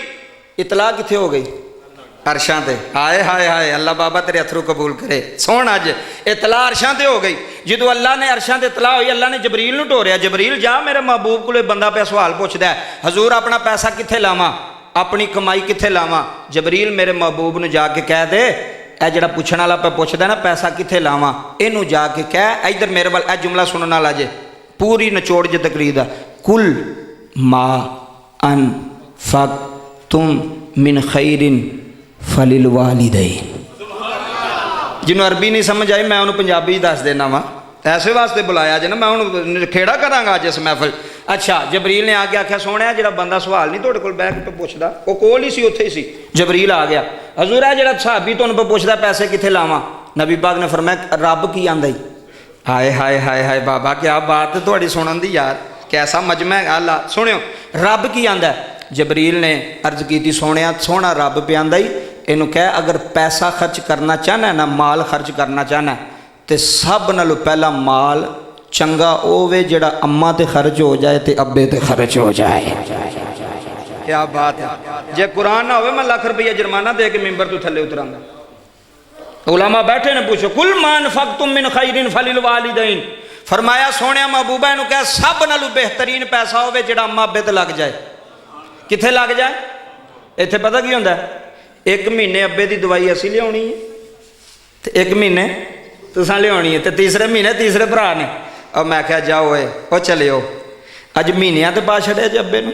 B: इतला कित्थे हो गई? अरशां ते। हाय हाय हाय, अल्लाह बाबा तेरे अथरू कबूल करे। सुन, अज इतला अरशां ते हो गई। जो अल्लाह ने अरशां ते इतला हुई, अल्लाह ने जबरील नूं टोरिया, जबरील जा मेरे महबूब कोले बंदा पे सवाल पुछदा है, हजूर अपना पैसा कित्थे लावां, अपनी कमाई कित्थे लावां। जबरील मेरे महबूब नूं जाके कह दे, ए जिहड़ा पुछण वाला पे पुछदा ना पैसा कित्थे लावां, इहनूं जाके कह इधर मेरे वाल, ए जुमला सुनन वाला जे, पूरी निचोड़ जे तकरीर दा। कुल मा अनफक्तुम मिन खैरिन फलिल वालिदैन। जिन्होंने अरबी नहीं समझ आई मैं उन्होंने पंजाबी दस देना वा, ऐसे वास्ते बुलाया जे ना, मैं उन्होंने खेड़ा करांगा अज इस महफिल। अच्छा, जबरील ने आके आख्या, सोहणिया जिहड़ा बंदा सवाल नहीं तुहाडे कोल बैठ के पुछदा, वो कोल ही सी, उत्थे ही सी। जबरील आ गया, हजूर है जिहड़ा सहाबी तुहानूं पे पुछदा पैसे कित्थे लावां। नबी पाक ने फरमाया, रब की आंदा ही। हाय हाय हाय हाय बाबा, क्या बात है तुहाडी सुणन दी यार, कैसा मजमा है। अल्लाह सुनियो, रब की आंदा है। जबरील ने अर्ज की, सोहणिया सोहना रब पे आंदा ही, इनू कह अगर पैसा खर्च करना चाहना है ना, माल खर्च करना चाहना है, तो सब नालों पहला माल चंगा होवे जिहड़ा अम्मा ते खर्च हो जाए तो अब्बे ते खर्च हो जाए। क्या बात है। जे कुरान ना होवे मैं लाख रुपया जुर्माना दे के मिंबर तो थले उतरांगा। उलमा बैठे ने पूछो, कुल मान फक्तुम मिन खैरिन फलिल वालिदैन। फरमाया सोहणिया महबूबा इनू कह सब नालों बेहतरीन पैसा होवे जिहड़ा अम्मा अब्बे ते लग जाए। कित्थे लग जाए? इत्थे पता की हुंदा, एक महीने अब्बे की दवाई असी लियानी है, तो एक महीने तुसां लियानी है, तो तीसरे महीने तीसरे भरा ने। और मैं क्या जाओ वो चलियो, अज महीनिया तो पा छड़िया जी अब्बे नूं,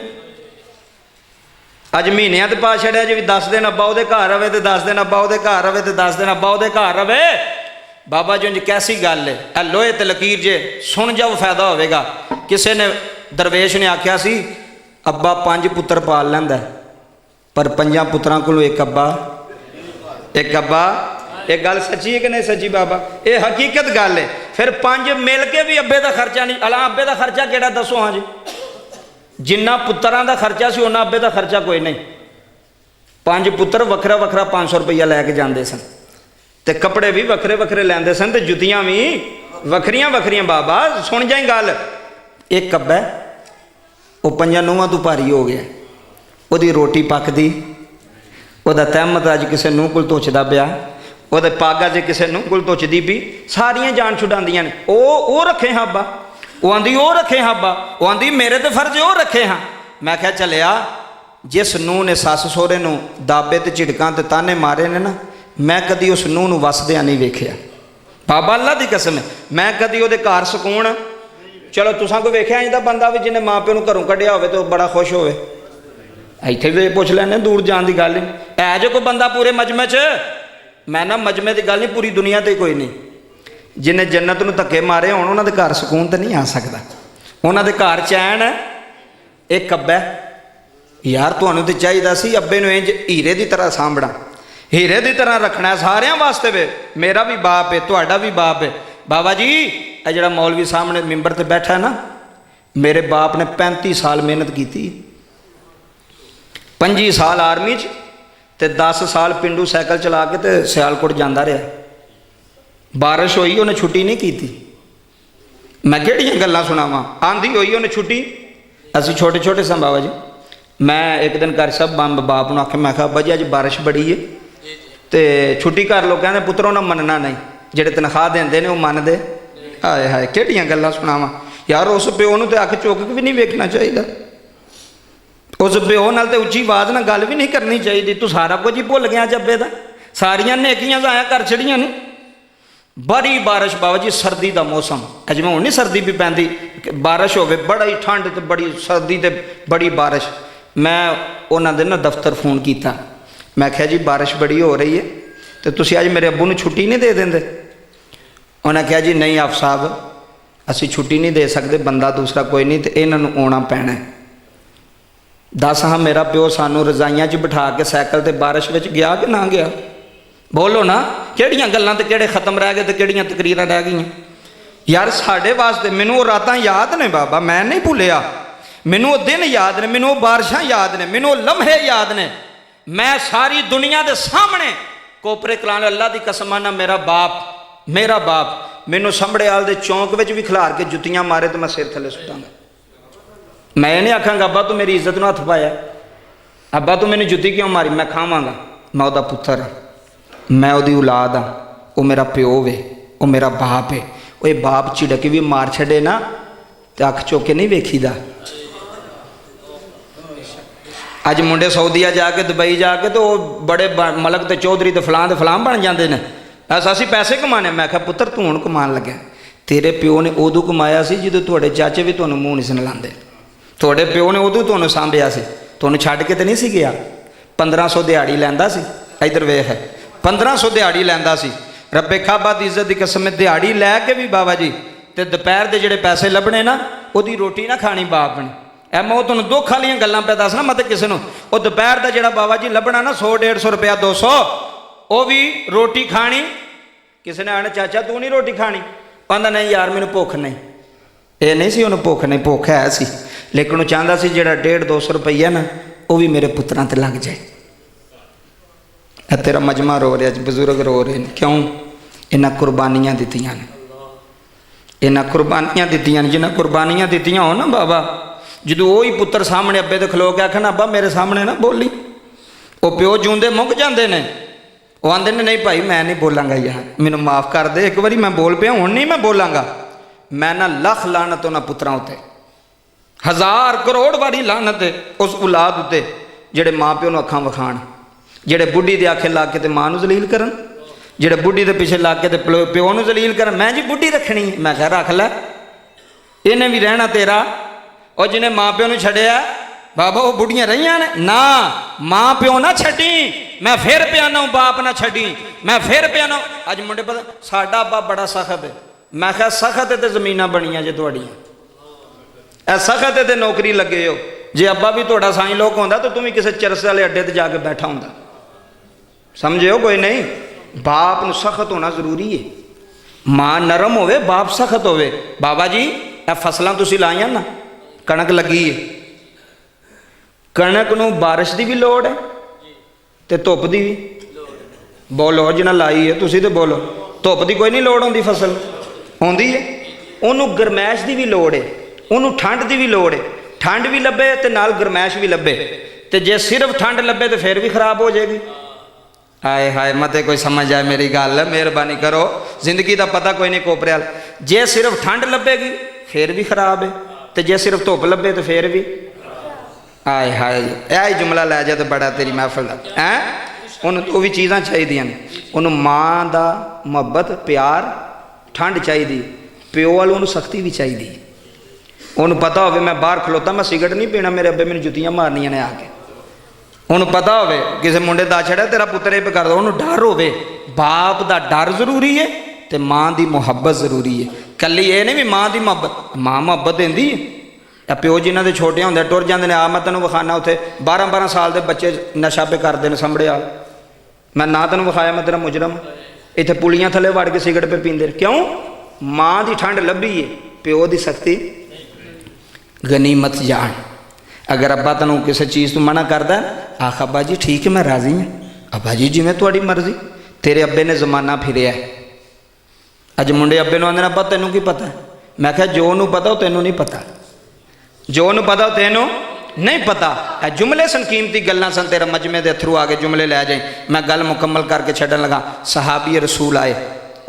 B: अज महीनिया तो पा छड़िया जी। 10 दिन अब्बा उहदे घर रवे तो 10 दिन अब्बा उहदे घर रवे तो 10 दिन अब्बा उहदे घर रवे। बाबा जी उंज कैसी गल है, ए लोहे ते लकीर जे सुन जाओ फायदा होवेगा। किसी ने दरवेश ने आख्या सी, अब्बा 5 पुत्र पाल लैंदा पर 5 पुत्रां कोलों एक अब्बा, एक अब्बा। एक गल सच्ची है कि नहीं सच्ची बाबा? ये हकीकत गल है। फिर 5 मिल के भी अब्बे का खर्चा नहीं। अला अब्बे का खर्चा केड़ा दसो? हाँ जी, जिन्ना पुत्रां का खर्चा सी उन्ना अब्बे का खर्चा कोई नहीं। 5 पुत्र वखरा वखरा 500 रुपया लैके जाते सन, तो कपड़े भी वखरे वखरे लैंदे सन, तो जुतियां भी वखरियां वखरियां। बाबा सुन जाए गल, एक अब्बा वो 5 नूहां तो भारी हो गया, ਉਹਦੀ रोटी पकदी, ਉਹਦਾ तहमत अज किसी नूह कोल धुचदा पिया, ਉਹਦੇ पग अज किसी नूह कोल धुचदी पई, सारियां जान छुडांदियां ने। ਉਹ रखे हाँ अब्बा, वो आंदी ਉਹ रखे हाँ अब्बा, वो आंदी मेरे तो फर्ज ਉਹ रखे हाँ। मैं क्या चलिया, जिस नूह ने सस सोहरे नूं दाबे ते झिड़कां ते ताने मारे ने ना, मैं कदी उस नूह नूं वसदियां नहीं वेखिया। बाबा अल्लाह दी कसम है, मैं कदी ਉਹਦੇ घर सुकून, चलो तुसां कोई वेखिया इंदा बंदा भी जिन्हें माँ प्यो नूं घरों कढ़िया होवे तो बड़ा खुश होवे? इत्थे भी पुछ लैने, दूर जान की गल नहीं है। जो कोई बंदा पूरे मजमे च, मैं ना मजमे की गल नहीं, पूरी दुनिया तो कोई नहीं जिन्हें जन्नत नूं धक्के मारे होण, उन्हां दे घर सुकून तो नहीं आ सकता, उन्हां दे घर चैन। एक अब्बा यार, तुहानूं ते चाहीदा सी अब्बे नूं इंज हीरे की तरह सांभना, हीरे की तरह रखना सारियां वास्ते वे। मेरा भी बाप है, तुहाडा भी बाप है। बाबा जी ये जिहड़ा मौलवी सामने मिंबर ते बैठा है ना, मेरे बाप ने 35 साल मेहनत की, 25 साल आर्मी च ते 10 साल पिंडू साइकिल चला के ते सियालकोट जाता रहा। बारिश हुई उन्हें छुट्टी नहीं की। मैं किहड़ियां गल्लां सुनावां, आंधी हुई उन्हें छुट्टी। असीं छोटे छोटे सन बाबा जी, मैं एक दिन घर सब बाप ਨੂੰ आख्या मैं कहा अब्बा जी अज बारिश बड़ी है तो छुट्टी कर लो, कहते पुत्रों ने मनना नहीं, जेडे तनख्वाह देंदे ने वो मनदे। हाय हाय किहड़ियां गल्लां सुणावां यार। उस प्यो नूं ते अख चुक के भी नहीं वेखना चाहिए, उस प्यो नाल ते उच्ची आवाज़ नाल गल भी नहीं करनी चाहिए। तू सारा कुछ ही भुल गया जब्बे दा, सारियां नेकियां जाया कर छड़ियां ने। बड़ी बारिश बाबा जी, सर्दी का मौसम, जिवें हुण नहीं सर्दी भी पैंदी, बारिश होवे बड़ा ही ठंड ते बड़ी सर्दी ते बड़ी बारिश। मैं उन्हां दे ना दफ्तर फोन किया, मैं आख्या जी बारिश बड़ी हो रही है तो तुसीं अज मेरे अब्बू नूं छुट्टी नहीं दे देंदे? उन्हें कहा जी नहीं आप साहब असी छुट्टी नहीं दे सकते, बंदा दूसरा कोई नहीं तो इन्हां नूं आउणा पैना है। दस हाँ मेरा प्यो सानू रजाइयां च बिठा के सैकल ते बारिश विच गया कि ना गया? बोलो ना, किहड़ियां गल्लां ते किहड़े खत्म रह गए ते किहड़ियां तकरीरां रह गईयां यार साडे वास्ते। मैनूं वो रातां याद ने बाबा, मैं नहीं भुलिया, मैनूं वो दिन याद ने, मैनूं वो बारिशां याद ने, मैनूं वो लम्हे याद ने। मैं सारी दुनिया के सामने कोपरे कलान अल्लाह की कसम ना, मेरा बाप मैनूं संभड़ेआल दे चौंक विच भी खिलार के जुत्तियां मारे तो मैं सिर थले सुटांगा। मैं नहीं आखांगा अब्बा तू मेरी इज्जत नूं हथ पाया, अब्बा तू मैनूं जुत्ती क्यों मारी? मैं खावांगा, मैं उहदा पुत्तर हाँ, मैं उहदी औलाद हाँ, वो मेरा प्यो वे, वो मेरा बाप है। वो बाप झिड़क भी मार छड़े ना तो अख चुक के नहीं वेखीदा। अज मुंडे सऊदीया जाके दुबई जाके तो बड़े मलक तो चौधरी तो फलां बन जाते हैं, असी पैसे कमाने। मैं आख्या पुत्र तू हुण कमान लग्या, तेरे प्यो ने उदों कमाया सी जो तुहाडे चाचे भी तुहानूं मूँह नहीं सन लांदे, तुहाडे प्यो ने उदों तुहानूं सांभिया सी, तुहानूं छड्ड के तो नहीं सी गया। 1500 दिहाड़ी लैंदा सी, इधर वेख 1500 दिहाड़ी लैंदा सी। रब्बे खाबा दी इज्जत दी कसम दिहाड़ी लैके भी बाबा जी ते दोपहर के जिहड़े पैसे लभने ना उहदी रोटी ना खानी बाप ने। ऐ मैं तुहानूं दुख वालियां गल्लां पे दसना, मत किसी नूं वो दोपहर का जिहड़ा बाबा जी लभना ना 100-150 रुपया 200, वो भी रोटी खानी। किसी ने आना चाचा तू नहीं रोटी खानी? कहंदा नहीं यार मैनूं भुख नहीं। ये नहीं सी उन्हें भुख नहीं, भुख है सी, लेकिन वो चाहता सी जिहड़ा 150-200 रुपया ना वो भी मेरे पुत्रां ते लग जाए। तेरा मजमा रो रहा, बजुर्ग रो रहे हैं, क्यों? इन्हां कुर्बानियां दित्तियां ने, इन्हां कुर्बानियां दित्तियां ने। जिन्हां कुर्बानियां दित्तियां हो ना बाबा, जो वही पुत्र सामने अब्बे तो खलो के आखन अब्बा मेरे सामने ना बोली, वो प्यो जूंदे मुक जाते हैं। वो आंदे ने नहीं भाई मैं नहीं बोलांगा यार, मैनूं माफ़ कर दे, एक बारी मैं बोल पिया हुण नहीं मैं बोलांगा। मैं ना लख लानत उन्हां पुत्रां उत्ते, 1000 करोड़ वारी लानत है उस औलाद उत्ते जिहड़े माँ प्यो नूं अखां विखाण, जिहड़े बुढ़ी दे आखे ला के ते माँ नूं जलील करन, जिहड़े बुढ़ी दे पिछे ला के ते प्यो नूं जलील करन। मैं जी बुढ़ी रखनी, मैं कहा रख लै, इन्हें भी रहना तेरा। और जिन्हें माँ प्यो नूं छड्डिया बाबा वो बुढ़ियां रहियां ने ना, माँ प्यो ना छड्डी, मैं फिर पियाना बाप ना छड्डी, मैं फिर पियाना। अज मुंडे पता साडा अब्बा बड़ा सख्त है, मैं कहा सख्त ते जमीनां बनियां जे तुहाडियां, ऐ सख्त ते नौकरी लगे हो। जे अब्बा भी तुहाडा साईं लोक होंदा तो तुम भी किसी चरस वाले अड्डे ते जाके बैठा होंदा, समझे हो? कोई नहीं, बाप नूं सख्त होना जरूरी है। माँ नरम होवे, बाप सख्त होवे। बाबा जी ए फसलां तुसीं लाइयां ना, कणक लगी है, कणक नूं बारिश की भी लोड़ है तो धुप की भी। बोलो जिन्हें लाई है, तुसीं तो बोलो। धुप की कोई नहीं लोड़ होंदी, फसल होंदी है, उन्होंने गरमैश की भी लोड़ है, उन्होंने ठंड की भी लोड़ है। ठंड भी लभे तो नाल गरमैश भी लभे, तो जे सिर्फ ठंड लभे तो फिर भी खराब हो जाएगी। हाय हाय मते कोई समझ आए मेरी गल, मेहरबानी करो, जिंदगी का पता कोई नहीं कोपरियाल। जे सिर्फ ठंड लभेगी फिर भी खराब है, तो जे सिर्फ धुप लभे तो फिर भी। हाय हाय यही जुमला लै जा तो बड़ा तेरी महफिल का है। उन्होंने वो भी चीज़ां चाहिए, उन्होंने माँ का मुहब्बत प्यार ठंड चाहिए, प्यो वाल उन्होंने सख्ती भी चाहिए। उन्होंने पता हो मैं बाहर खलोता मैं सिगरट नहीं पीना, मेरे अब्बे मैंने जुत्तियां मारनियां ने आके। उन्होंने पता हो किसी मुंडे दा छड़ा तेरा पुत्र ये कर दो, उन्होंने डर हो, बाप का डर जरूरी है तो माँ की मुहब्बत जरूरी है। कली ये नहीं भी माँ की मुहब्बत, माँ मुहब्बत देंदी है। प्यो जिन्हों के छोटे होंगे टुर जाते हैं, आ मैं तेन विखाना उत्थे 12-12 साल के बच्चे नशा पे करते हैं संभड़े वाल, मैं ना तेन विखाया मैं तेरा मुजरम, इतने पुलियां थले वड़ के सिगरट पे पींदे। क्यों? माँ की ठंड लभी है, प्यो की सख्ती गनीमत जान। अगर अब्बा तेन किसी चीज़ तो मना करदा, आख अब्बा जी ठीक है मैं राजी हाँ, अब्बा जी जिमें तुहाडी मर्जी। तेरे अब्बे ने जमाना फिरिया। अज मुंडे अब्बे नूं आंदे अब्बा तैनूं की पता? मैं क्या जो नूं पता वो तैनूं नहीं पता, जो नूं पता तेनों नहीं पता है जुमले सन कीमती गल्लां सन तेरा मजमे दे थरू आगे जुमले लै जाए मैं गल मुकम्मल करके छड्डन लगा सहाबी रसूल आए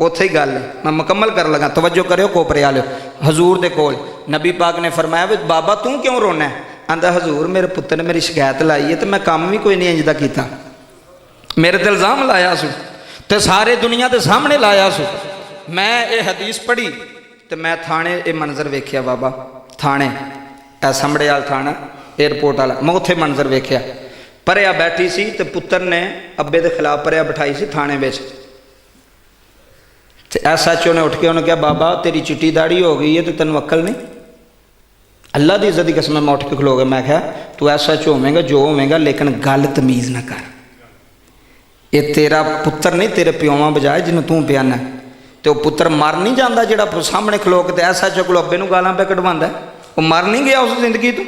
B: उत्थे ही गल मैं मुकम्मल कर लगा तवज्जो करो कोपरे वाले हजूर दे कोल नबी पाक ने फरमाया भी बाबा तू क्यों रोना है आंदा हजूर मेरे पुत्र ने मेरी शिकायत लाई है तो मैं काम भी कोई नहीं इंजदा कीता मेरे ते इल्जाम लाया सू ते सारे दुनिया के सामने लाया सू मैं ये हदीस पढ़ी तो मैं थाने ये मंजर वेख्या बाबा थाने ए समड़े वाल थाना एयरपोर्ट वाला मैं उत्थे मंजर वेख्या परिया बैठी सी तो पुत्र ने अब्बे के खिलाफ परिया बिठाई सी थाने में SHO ने उठ के उन्हें कहा बाबा तेरी चिट्टी दाढ़ी हो गई है तो तेन अक्ल नहीं अल्लाह की इज्जत की कसम मैं उठ के खलो गया मैं क्या तू SHO होवेगा जो होवेगा लेकिन गल तमीज़ ना कर ये तेरा पुत्र नहीं तेरे प्योवां बजाए जिन्होंने तू पियाना तो पुत्र मर नहीं जाता जो सामने खलो के SHO को अब्बे नूं गालां पे कटवांदा वो मर नहीं गया उस जिंदगी तो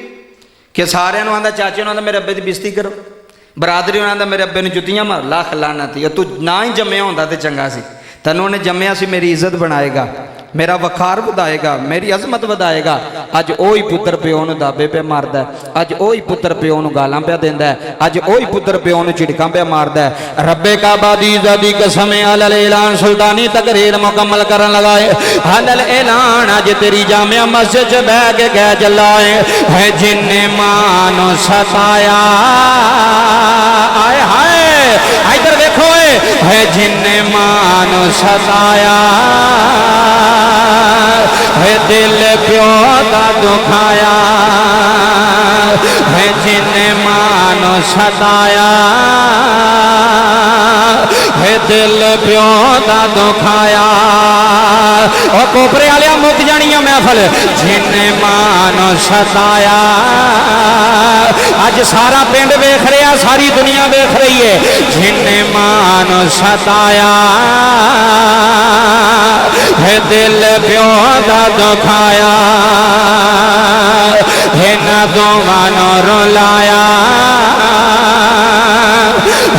B: कि सारे आंदा चाचे आंदा मेरे अब्बे की बेइज्जती करो बरादरी आंदा मेरे अब्बे नूं जुत्तियां मार लाख लानत तू ना ही जम्मिया होंदा तो चंगा सी तैनूं उन्हें जम्मिया सी मेरी इज्जत बनाएगा मेरा वखार वधाएगा मेरी अजमत वधाएगा अज ओही पुत्र प्यो नूं दाबे पे मारदा अज ओही पुत्र प्यो नूं गालां पे देंदा अज ओही पुत्र प्यो नूं झिड़कां पे मारदा रब्बे काबा दी इज्जत दी कसम अलल ऐलान सुल्तानी तकरीर मुकम्मल करन लगाए अलल ऐलान अज तेरी जामिया मस्जिद च बैठ के कह चलाए है जिन्ने मानो सताया आए हाय इधर देखो है जिन्ने मानो सताया है दिल प्यो दा दुखाया है जिन्ने मानो सताया है दिल प्यो दा दुखाया और कोपरे वाले मुक जानी महफल जिन्ने मानो सताया अज सारा पिंड वेख रहा सारी दुनिया वेख रही है जिन्ने मानो सताया है दिल प्यो दा दुखाया है न दोवानो रुलाया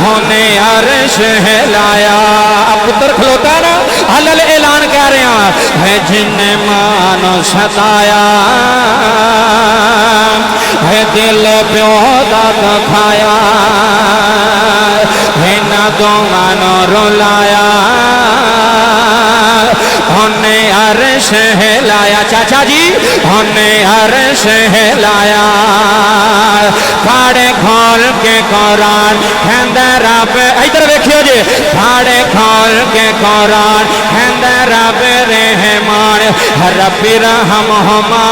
B: होने अर्श हिलाया पुत्र खलोता ना हलल ऐलान कह रहा है जिन्ने मानो सताया है दिल प्यो दा दुखाया है न दोवानो रुलाया होने अर्श हिलाया चाचा जी होने अर्श हिलाया फाड़े खोल के कुरान कहंदा रब इधर देखियो जी फाड़े खोल के कुरान कहंदा रब रहमान रब्बी रहमहुमा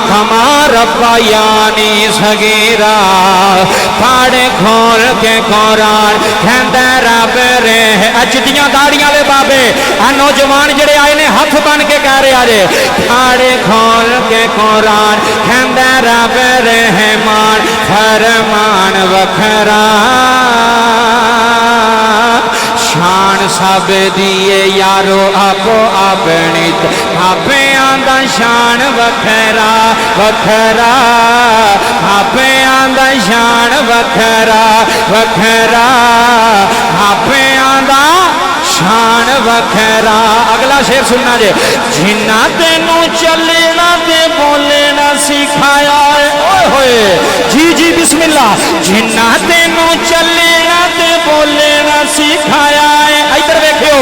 B: कमा रब्बयानी सगीरा फाड़े खोल के कुरान कहंदा रब रह चिट्टियां दाड़ियां वाले बाबे आ नौजवान जड़े आए ने हथ बन के कह रहे आजे फाड़े खोल के कुरान कहंदा रब रहमान फरमान वखरा शान सब दिए यारो आपो अपनी आपे आंदा शान वखरा वखरा आपे आंदा शान वखरा वखरा आपे आंदा शान वखरा अगला शेर सुनना जे जिन्ना तेनू चलना ते बोलना सिखाया ओए होए जी जी बिस्मिल्लाह जिन्ना तेनू चलना ते बोलना सिखाया इधर देखियो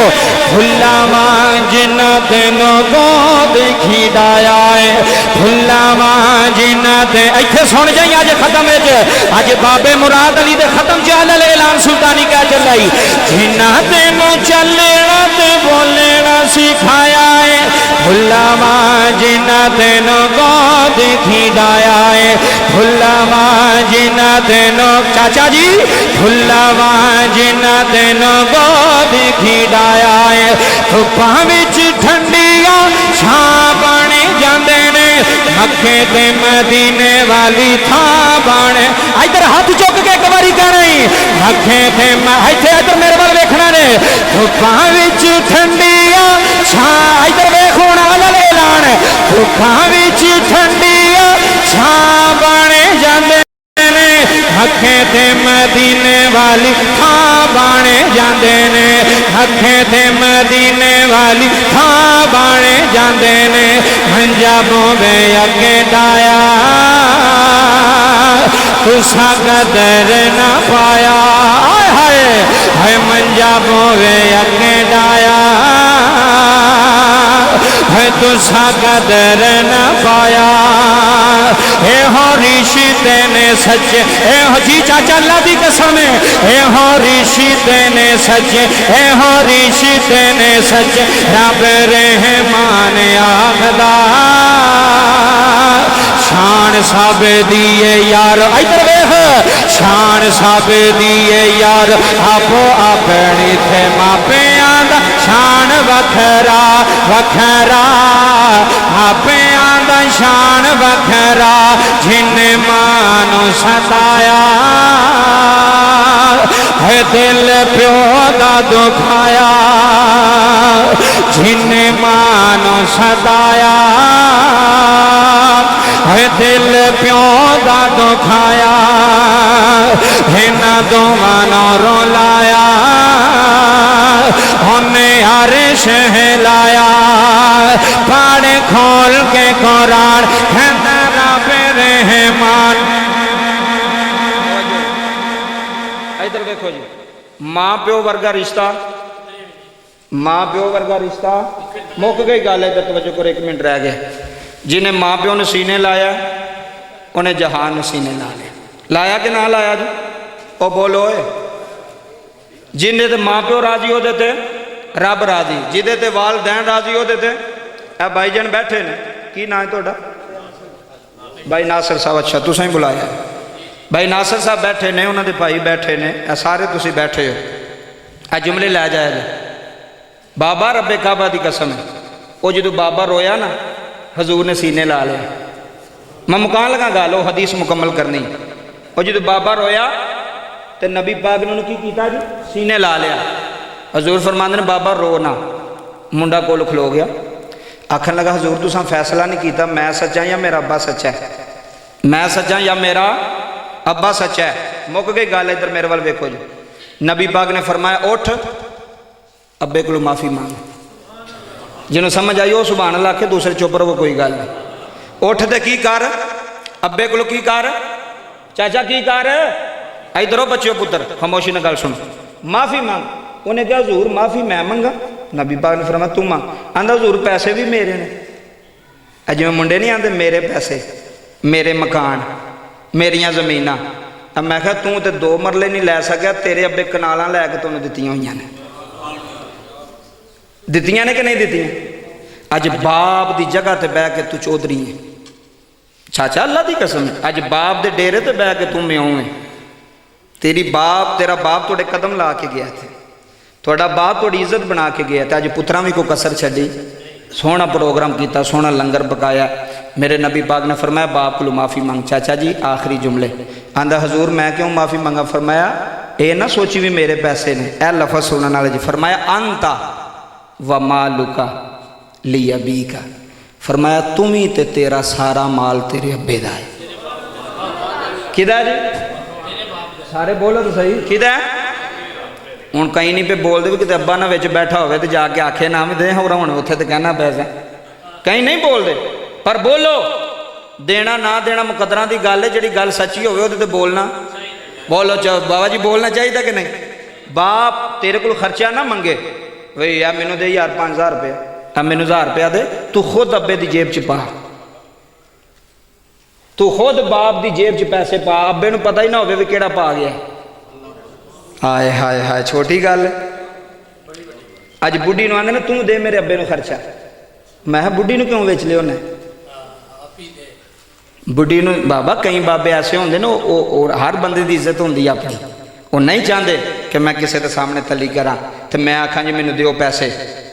B: फुल्लावा जिन्ना तेनू गोद खिडाया फुल्लावा जिन्ना ते इत्थे सुन जाई अज खत्म अज बाबे मुराद अली दे खत्म च अलल ऐलान सुल्तानी कह चलाई जिन्ना तेनू चलना ते बोलना सिखाया फुल्लावा जिन्ना तेनू गोद खिडाया फुल्लावा जिन्ना तेनू चाचा जी फुल्लावा जिन्ना तेनू गोद खिडाया धुप्पां विच ठंडिया छां बने जांदे ने मक्के ते मदीने वाली थां बने इधर हाथ चुक के एक बारी कह रही मक्के ते इत्थे इधर मेरे वाल वेखना ने धुप्पां विच ठंडिया छां इधर वेख हुण अलल ऐलान धुप्पां विच ठंडिया छां बने जांदे ने मक्के ते मदीने वाली थां बने जांदे ने मक्के ते मदीने वाली थां बने जांदे ने पंजाबों दे अगे डाया
A: तुसा कदर न पाया है मंजा बोवे अगे डाया है तुसा कदर न पाया ए हो ऋषि तेने सच्चे ए हो जी चाचा अल्लाह दी कसम ए हो ऋषि तेने सच्चे ए हो ऋषि तेने सच्चे रब रहमान आखदा शान सब दिए यार इधर वेख शान सब दिए यार आपो अपनी थे मापियां दा शान वखरा वखरा मापियां दा शान वखरा जिन्ने मानो सताया है दिल प्यो दा दुखाया जिन्ने मानो सताया है दिल प्यो दा दुखाया इन्हां दोवां नूं रुलाया उन्हें अरश हिलाया पाड़े खोल के कुरान कहता रब रहमान। इधर देखो जी मां प्यो वर्गा रिश्ता मां प्यो वर्गा रिश्ता मुक गई गल। इधर तवज्जो करो, 1 मिनट रह गया। जिन्हें मां प्यो ने सीने लाया उन्हें जहान ने सीने ला लिया। लाया कि ना लाया जी? ओ बोलो ए। जिन्हें ते मां प्यो राजी होते थे रब राजी, जिदे ते वालदैन राजी होते थे। ए भाईजान बैठे ने, की ना है तुहाडा? भाई नासिर साहब। अच्छा तुसां ही बुलाया। भाई नासिर साहब बैठे ने, उन्होंने भाई बैठे ने, सारे तुसी बैठे हो। ए जुमले लै जाए। बाबा रब्बे काबा की कसम है, वो जो बाबा रोया ना हजूर ने सीने ला लिया। मैं मुकान लगा गल, हदीस मुकम्मल करनी। और जो बाबा रोया तो नबी पाक ने की किया जी? सीने ला लिया। हजूर फरमाते ने बाबा रो ना। मुंडा कोल खलो गया, आखन लगा हजूर तुसां फैसला नहीं किया, मैं सच्चा या मेरा अब्बा सच्चा है? मैं सच्चा या मेरा अब्बा सच्चा है? मुक गई गल। इधर मेरे वाल वेखो जी। नबी पाक ने फरमाया उठ अब्बे को माफ़ी मांग। जिन्हों समझ आई वो सुभान अल्लाह के, दूसरे चुप रहो, कोई गल नहीं। उठ ते की कर, अब्बे को की कर, चाचा की कर। इधरों बच्चों पुत्र खामोशी ने गल सुन, माफ़ी मांग। उन्हें कहा हजूर माफ़ी मैं मंगा? नबी पाक ने फरमाया तू मांग। आंदा हजूर पैसे भी मेरे ने। जिवें मुंडे नहीं आते मेरे पैसे, मेरे मकान, मेरिया जमीना। मैं कहा तू तो 2 मरले नहीं लै सकिया, तेरे अब्बे कनालां लैके तुहानूं दित्तियां होईयां ने। दित्तियां ने कि नहीं दित्तियां? अज बाप की जगह ते बह के तू चौधरी है। चाचा अल्लाह की कसम है, अज बाप के डेरे ते बह के तू म्यों है। तेरा बाप थोड़े कदम ला के गया थे, थोड़ा बाप थोड़ी इज्जत बना के गया था। अज पुत्रा भी कोई कसर छड़ी, सोहना प्रोग्राम किया, सोहना लंगर पकाया। मेरे नबी पाक ने फरमाया बाप को माफ़ी मांग। चाचा जी आखिरी जुमले। आंदा हजूर मैं क्यों माफ़ी मंगा? फरमाया ये ना सोची भी मेरे पैसे ने। ए लफज सुनने वाले जी। फरमाया अंता व मालुका ली अबी का। फरमाया तुम ही ते तेरा सारा माल तेरे अब्बे दा है। किदा जी? सारे बोलो तो सही, किदा है? हूँ कहीं नहीं पे बोलते भी कि अब्बा ना विच बैठा हो तो जाके आखे ना भी दे, और हूँ उत्थे तो कहना पैसा। कहीं नहीं बोलते, पर बोलो। देना ना देना मुकदरा की गल है, जी गल सच्ची हो बोलना। बोलो बाबा जी बोलना चाहिए कि नहीं? बाप तेरे को खर्चा ना मंगे बई यार मैनू दे यार 5000 रुपया, अब मैनू 1000 रुपया दे, तू खुद अब्बे की जेब च पा, तू खुद बाप की जेब च पैसे पा, अब्बे नू पता ही ना हो कि पा गया। हाय हाय हाय छोटी गल। अज बुढ़ी नू आंदे ने तू दे मेरे अब्बे नू खर्चा। मैं बुढ़ी नू क्यों बेच लिया उन्हें? बुढ़ी नू बाबा कई बाबे ऐसे होंगे ना, हर बंदे की इज्जत होंगी अपनी, वो नहीं चाहते कि मैं किसी के सामने तली करा तो मैं आखा जी मैनू दिओ पैसे,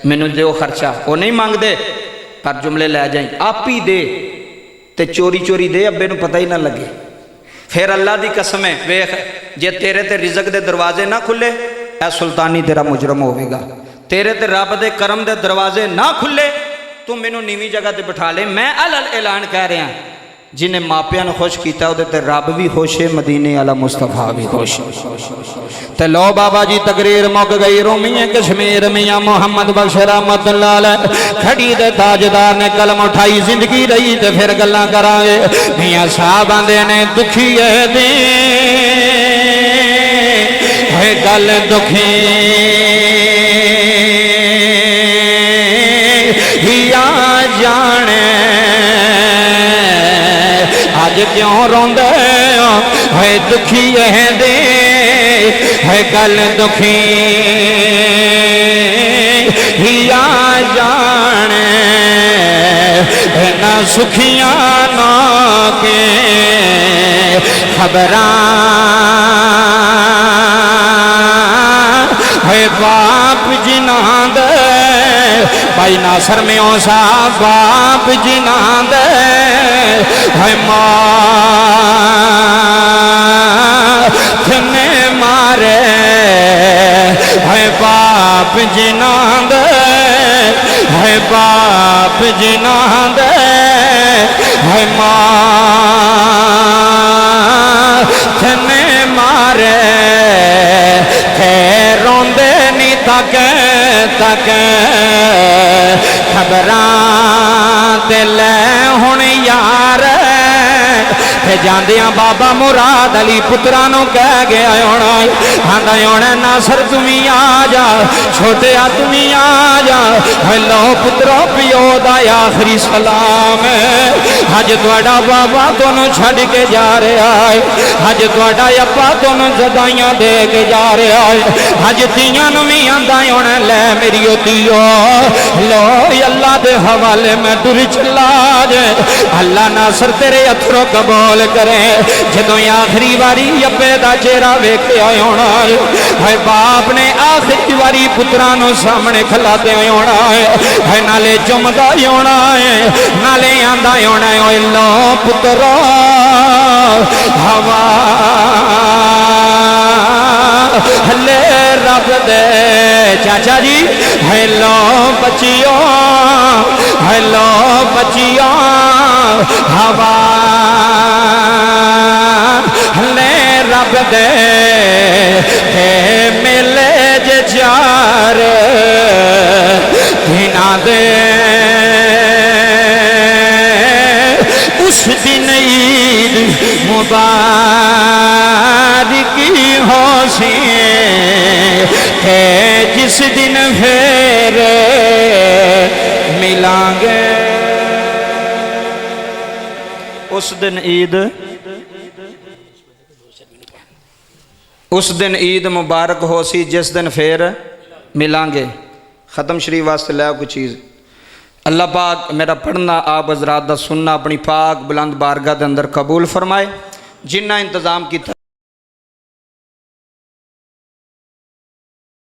A: मैनू दिओ खर्चा। वो नहीं मंगते, पर जुमले लै जाई आप ही दे ते चोरी चोरी दे, अब्बे नू पता ही ना लगे। फिर अल्लाह की कसम है वेख, जे तेरे ते रिजक दे दरवाजे ना खुले ऐ सुल्तानी तेरा मुजरम होवेगा। तेरे ते रब दे करम दे दरवाजे ना खुले तू मैनू नीवी जगह ते बिठा ले। मैं अलल ऐलान कह रहा
B: जिन्हें मापिया खुश किया वो रब भी खुश है, मदीने वाला मुस्तफा भी खुश। तो लो बाबा जी तकरीर मुक गई। रोमिए कश्मीर मियाँ मोहम्मद बख्श रहमतुल्लाह अलैह खड़ी दे ताजदार ने कलम उठाई, जिंदगी रही तो फिर गल्लां करांगे। मियाँ साहब आंदे ने दुखी है दे गल दुखी हिया जाने अज क्यों रोंदे है दुखी है दे है गल दुखी हिया जाने ना सुखिया ना के खबरां है बाप जिनाद भाई नासर में ओसा बाप जिनाद है माथने मारे है बाप जिनाद है बाप जिनाद है माथने मारे रोंदे नी तक तक खबरां ते लै हुण यार जांदियां बाबा मुराद अली पुत्रा नूं कह गया होना आंदा होना नासर तुमी आ जा, छोटिया तुमी आ जा। हेलो पुत्रो पिओ दा आखिरी सलाम अज तुहाडा बाबा तुहानूं छड्ड के जा रहा है, अज तुहाडा अप्पा तुहानूं जदाइयां दे के जा रहा है। अज तियां नूं भी आंदा होना लै मेरी धीओ लो अल्लाह दे हवाले मैं टुर चला जे, अल्लाह नासर तेरे अथरों कबूल करे। जदों आखिरी बारी अब्बे दा चेहरा वेख्या होना है, बाप ने आखिरी बारी पुत्रां नूं सामने खलाते होना है, नाले चुमदा होना है, नाले आंदा होना है लो पुत्रो हवा हले रब दे चाचा जी हेलो बचियो हेलो बचियो हवा ले रब दे मिले जे चार दिना दे उस दिन ईद मुबारक हो सी है जिस दिन फिर मिलांगे। उस दिन ईद मुबारक हो सी जिस दिन फिर मिलांगे। ख़त्म शरीफ वास्ते लै कोई चीज़ अल्लाह पाक मेरा पढ़ना आप हज़रात दा सुनना अपनी पाक बुलंद बारगाह के अंदर कबूल फरमाए। जिन्ना इंतज़ाम किया